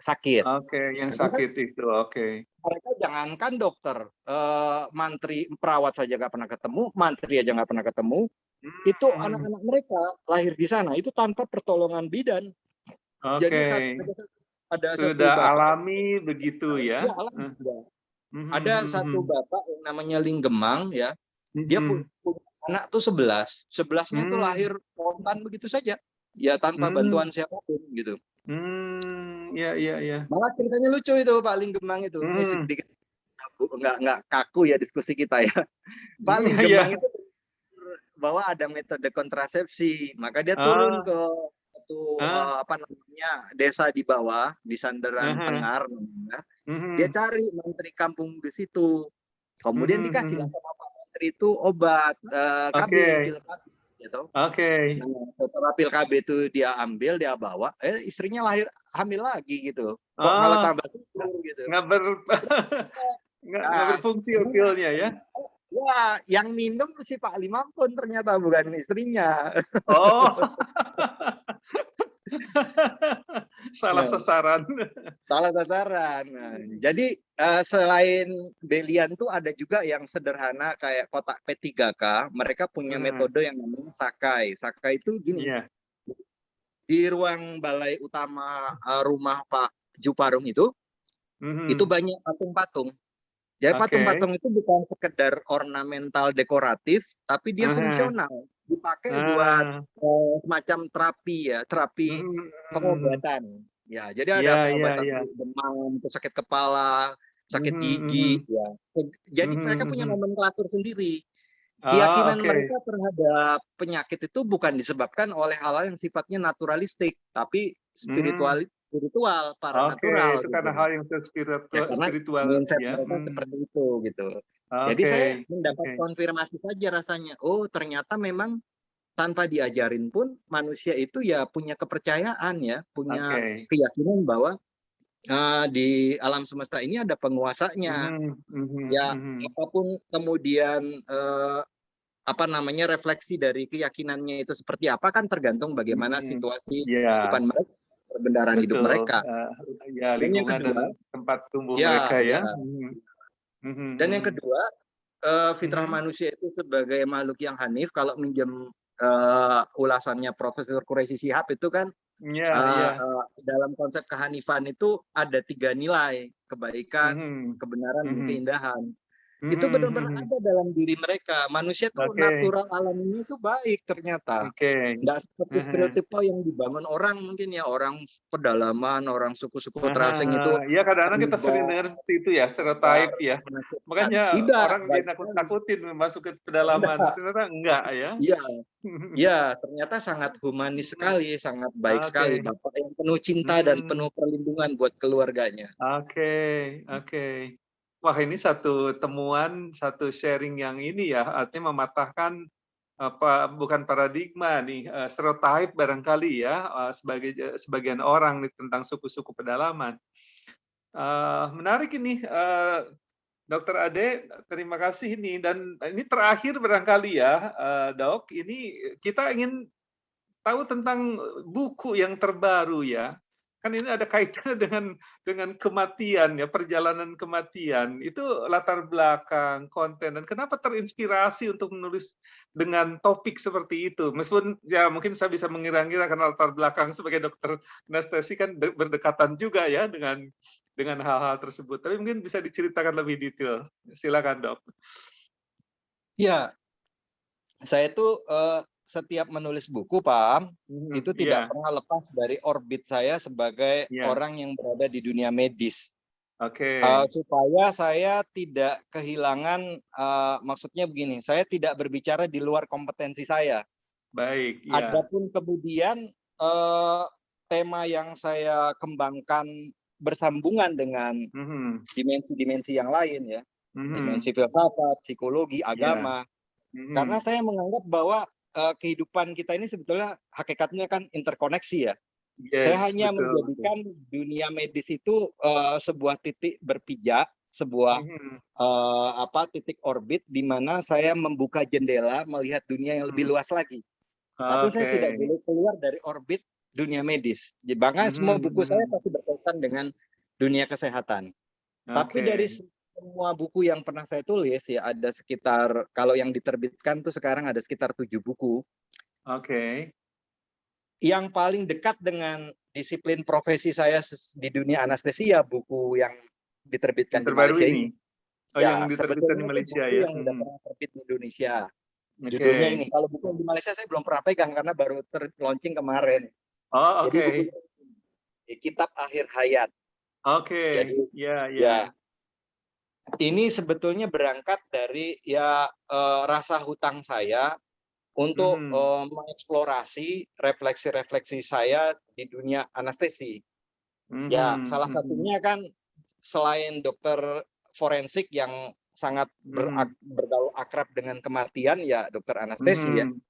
sakit. Oke, yang Karena kan sakit itu, oke. mereka jangankan dokter, mantri, perawat saja nggak pernah ketemu, mantri aja nggak pernah ketemu, itu Mmm. anak-anak mereka lahir di sana itu tanpa pertolongan bidan. Jadi Oke. ada satu Sudah bapak, alami begitu ya ya? alam juga. Mhm, Ada mhm, satu mhm. bapak yang namanya Linggemang ya, dia Mhm. punya anak tuh 11, 11-nya itu Mmm. lahir spontan begitu saja, ya tanpa Mmm. bantuan siapapun gitu. Mmm. Iya, iya, iya. Malah ceritanya lucu itu Pak Linggemang itu, ini Mhm. sedikit nggak kaku ya diskusi kita ya. Pak Mmm, Linggemang iya. itu bahwa ada metode kontrasepsi, maka dia turun Oh. ke satu, Ah. apa namanya, desa di bawah, di Ah Sandaran hah. Tengar namanya. Dia Mhm. cari mantri kampung di situ. Kemudian Mhm, dikasihlah mhm. sama Pak Menteri itu obat, KB, Oke, pil KB gitu. oke. Nah, setelah pil KB itu dia ambil, dia bawa, istrinya hamil lagi gitu. Kok malah Oh, tambah subur gitu. nggak ber nggak Nah, berfungsi gimana? pilnya ya? Wah, yang minum si Pak Limampun ternyata bukan istrinya. Oh. Salah Nah, sasaran. salah sasaran. Nah, jadi selain belian tuh ada juga yang sederhana kayak kotak P3K. Mereka punya Heeh, metode yang namanya Sakai. Sakai itu gini, iya, di ruang balai utama rumah Pak Juparung itu mhm, banyak patung-patung. Jadi oke, patung-patung itu bukan sekedar ornamental dekoratif, tapi dia heeh, fungsional. Dipakai buat ah, semacam terapi ya, terapi mhm mhm, pengobatan. Ya, jadi iya ada iya pengobatan iya, demam, sakit kepala, sakit mhm gigi, mhm, ya. Jadi mhm mereka punya mhm. nomenklatur sendiri. Oh, Keyakinan oke, mereka terhadap penyakit itu bukan disebabkan oleh hal-hal yang sifatnya naturalistik, tapi mmm, spiritual, oke, paranatural itu karena gitu. hal yang Ya karena spiritual mindset ya, mereka seperti itu gitu. Jadi oke saya mendapat oke konfirmasi saja rasanya, oh ternyata memang tanpa diajarin pun manusia itu ya punya kepercayaan ya, punya oke, keyakinan bahwa di alam semesta ini ada penguasanya. mhm mhm Ya mhm, apapun kemudian apa namanya refleksi dari keyakinannya itu seperti apa kan tergantung bagaimana mhm, situasi iya. kehidupan mereka, perbendaharaan hidup Betul, mereka. ya Dan yang lingkungan dan kedua, tempat tumbuh ya mereka ya. ya. Mhm mhm Dan yang mhm. kedua, fitrah Mhm, manusia itu sebagai makhluk yang hanif kalau minjem ulasannya Profesor Quraisy Shihab itu kan iya iya. dalam konsep kehanifan itu ada 3 nilai, kebaikan, Mhm, kebenaran, dan mhm, keindahan. Itu mhm benar-benar mhm. ada dalam diri mereka. Manusia tuh Oke natural alaminya itu baik ternyata. oke. Nggak seperti Heeh. stereotipe yang dibangun orang mungkin ya, orang pedalaman, orang suku-suku Ah hah terasing itu hah. Iya kadang-kadang kita sering penebal, dengar seperti itu ya, sabar, stereotype ya. menakutkan. Makanya Tidak, orang baik sekali. dinakut-nakutin masuk ke pedalaman, ternyata enggak ya. Iya, iya, ternyata sangat humanis Mhm. sekali, sangat baik sekali. Oke. Bapak yang penuh cinta dan Mmm. penuh perlindungan buat keluarganya. Oke, oke. Wah, ini satu temuan, satu sharing yang ini ya, artinya mematahkan apa, bukan paradigma nih, stereotype barangkali ya, sebagai sebagian orang nih tentang suku-suku pedalaman. Menarik ini, Dokter Ade, terima kasih ini dan ini terakhir barangkali ya, Dok, ini kita ingin tahu tentang buku yang terbaru ya. Kan ini ada kaitannya dengan kematian ya, perjalanan kematian. Itu latar belakang, konten, dan kenapa terinspirasi untuk menulis dengan topik seperti itu? Meskipun ya mungkin saya bisa mengira-ngira karena latar belakang sebagai dokter anestesi kan berdekatan juga ya dengan hal-hal tersebut. Tapi mungkin bisa diceritakan lebih detail. Silakan, Dok. Iya, saya tuh setiap menulis buku, Pak, Mhm, itu tidak iya, pernah lepas dari orbit saya sebagai iya. orang yang berada di dunia medis. Oke, Supaya saya tidak kehilangan, maksudnya begini, saya tidak berbicara di luar kompetensi saya. baik, iya. Adapun kemudian, tema yang saya kembangkan bersambungan dengan Mhm, dimensi-dimensi yang lain ya, mhm, dimensi filsafat, psikologi, iya. agama. Karena Mhm. saya menganggap bahwa, kehidupan kita ini sebetulnya hakikatnya kan interkoneksi ya. Saya Yes, hanya betul betul. menjadikan dunia medis itu, sebuah titik berpijak, sebuah, Mhm titik orbit di mana saya membuka jendela melihat dunia yang lebih mhm. luas lagi. Tapi saya Oke. tidak boleh keluar dari orbit dunia medis. Bahkan semua Mhm buku saya mhm. pasti berkaitan dengan dunia kesehatan. Tapi dari Oke. semua buku yang pernah saya tulis ya ada sekitar kalau yang diterbitkan tuh sekarang ada sekitar 7 buku. Oke. Yang paling dekat dengan disiplin profesi saya di dunia anestesia, buku yang Yang diterbitkan di terbaru Malaysia ini? ini. Oh, yang Ya, diterbitkan di sebetulnya itu Malaysia buku ya? yang udah Mhm. pernah terbit di Indonesia. Judulnya Oke. ini. Kalau buku yang di Malaysia saya belum pernah pegang karena baru launching kemarin. Oh, Jadi oke. bukunya di Kitab Akhir Hayat. Oke. Jadi Ya ya ya. ini sebetulnya berangkat dari ya rasa hutang saya untuk Mhm. mengeksplorasi refleksi-refleksi saya di dunia anestesi. Ya, Mhm salah mhm. satunya kan selain dokter forensik yang sangat Mhm. bergaul akrab dengan kematian, ya dokter anestesi ya. Mhm.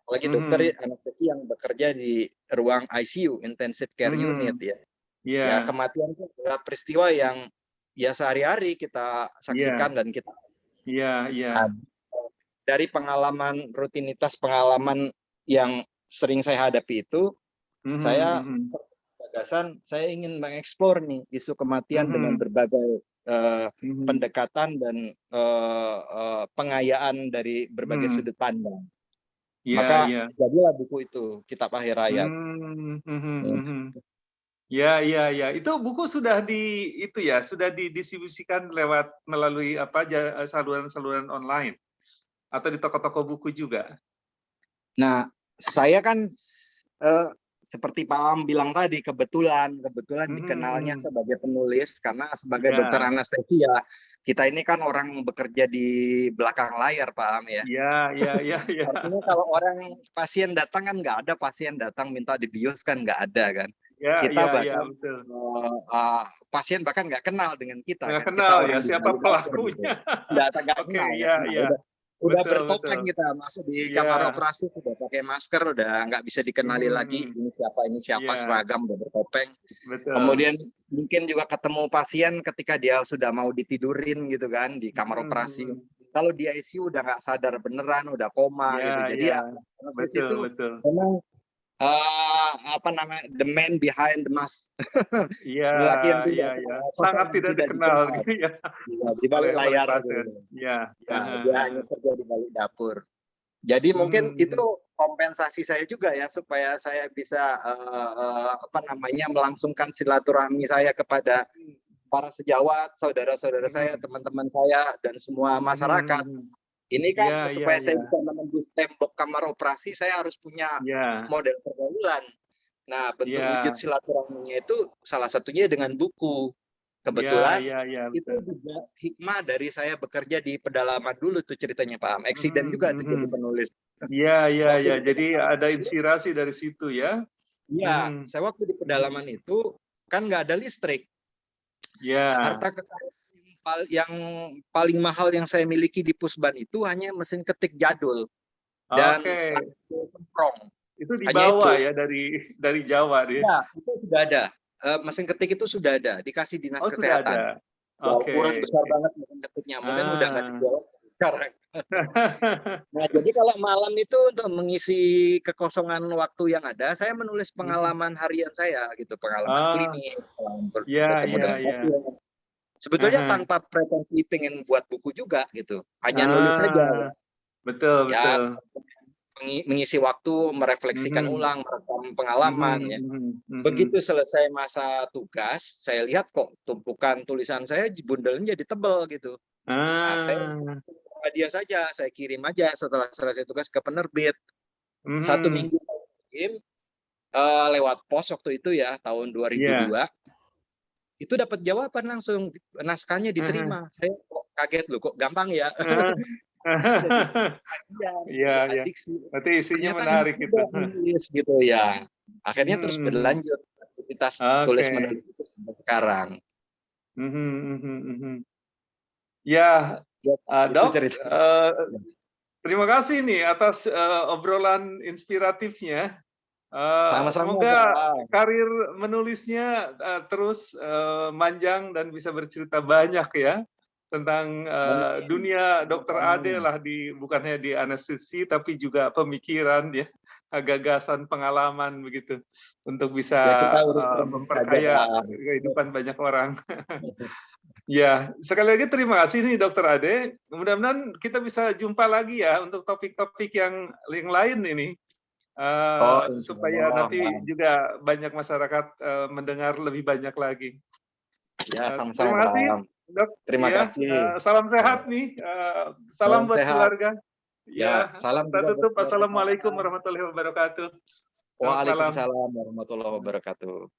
Apalagi dokter Mhm. anestesi yang bekerja di ruang ICU, intensive care unit Mhm. ya. Ya Iya. kematian itu adalah peristiwa yang ya sehari-hari kita Iya. saksikan dan kita Iya iya. dari pengalaman rutinitas pengalaman yang sering saya hadapi itu, Mhm saya mhm. gagasan saya ingin mengeksplor nih isu kematian dengan berbagai pendekatan dan pengayaan dari berbagai sudut pandang. Iya, Maka iya. jadilah buku itu, Kitab Akhir Hayat. Ya, ya, ya. Itu buku sudah sudah didistribusikan melalui saluran-saluran online atau di toko-toko buku juga. Nah, saya kan seperti Pak Am bilang tadi, kebetulan dikenalnya sebagai penulis karena sebagai dokter anestesia kita ini kan orang bekerja di belakang layar, Pak Am ya. Iya, iya, iya, iya. Artinya kalau pasien datang kan nggak ada pasien datang minta dibius kan nggak ada kan. Ya, Kita ya, ya, bahkan betul. pasien bahkan nggak kenal dengan kita Nggak kan. kenal Kita orang ya di siapa balik dapur gitu. pelakunya. Nggak Oke, kenal, iya, iya. udah Betul, bertopeng betul. kita masuk di Iya. kamar operasi sudah pakai masker, udah nggak bisa dikenali lagi ini siapa, Iya. seragam udah bertopeng. Betul. Kemudian mungkin juga ketemu pasien ketika dia sudah mau ditidurin gitu kan di kamar operasi. Kalau di ICU udah nggak sadar beneran, udah koma gitu. Jadi betul, betul. memang the man behind the mask. Iya, iya, iya. Sangat tidak dikenal gitu ya. Di balik layar. Iya. Dia hanya kerja di balik dapur. Jadi mungkin itu kompensasi saya juga ya supaya saya bisa melangsungkan silaturahmi saya kepada para sejawat, saudara-saudara saya, teman-teman saya dan semua masyarakat. Ini kan supaya saya bisa menembus tembok kamar operasi, saya harus punya model pergaulan. Nah, bentuk wujud silaturahminya itu salah satunya dengan buku. Kebetulan itu juga hikmah dari saya bekerja di pedalaman dulu tuh ceritanya Pak Am. Eksiden juga tuh jadi penulis. Iya, iya, iya. Jadi ada inspirasi dari situ ya. Iya, saya waktu di pedalaman itu kan nggak ada listrik. Iya. Harta kekayaan yang paling mahal yang saya miliki di Pusban itu hanya mesin ketik jadul dan semprong. Itu dibawa ya dari Jawa dia. Ya, itu sudah ada. Mesin ketik itu sudah ada, dikasih dinas kesehatan. Ukuran besar banget mesin ketiknya, mungkin udah nggak dijual sekarang. Nah, jadi kalau malam itu untuk mengisi kekosongan waktu yang ada, saya menulis pengalaman harian saya gitu, pengalaman klinis, bertemu dengan pasien. Sebetulnya tanpa pretensi pengen buat buku juga gitu, hanya nulis saja. Betul, betul. Mengisi waktu, merefleksikan ulang, merekam pengalaman. Ya. Begitu selesai masa tugas, saya lihat kok tumpukan tulisan saya bundelnya jadi tebal gitu. Nah, saya dia saja, saya kirim aja setelah selesai tugas ke penerbit. 1 minggu kirim lewat pos waktu itu ya, tahun 2002. Itu dapat jawaban langsung, naskahnya diterima. Saya kok kaget loh, kok gampang ya. Iya, iya. Berarti isinya menarik itu. Gitu ya. Akhirnya terus berlanjut aktivitas tulis menulis itu sampai sekarang. Ya, Dok. Terima kasih nih atas obrolan inspiratifnya. Semoga karir menulisnya terus manjang dan bisa bercerita banyak ya tentang dunia Dokter Ade lah, bukan hanya di anestesi tapi juga pemikiran ya, gagasan, pengalaman begitu untuk bisa memperkaya kehidupan banyak orang. Ya, sekali lagi terima kasih nih Dokter Ade. Mudah-mudahan kita bisa jumpa lagi ya untuk topik-topik yang lain ini. Supaya nanti juga banyak masyarakat mendengar lebih banyak lagi. Ya, sama-sama. Terima kasih, Dok. Terima kasih. Salam sehat nih. Salam buat keluarga. Ya, salam. Kita tutup. Assalamualaikum warahmatullahi wabarakatuh. Waalaikumsalam warahmatullahi wabarakatuh.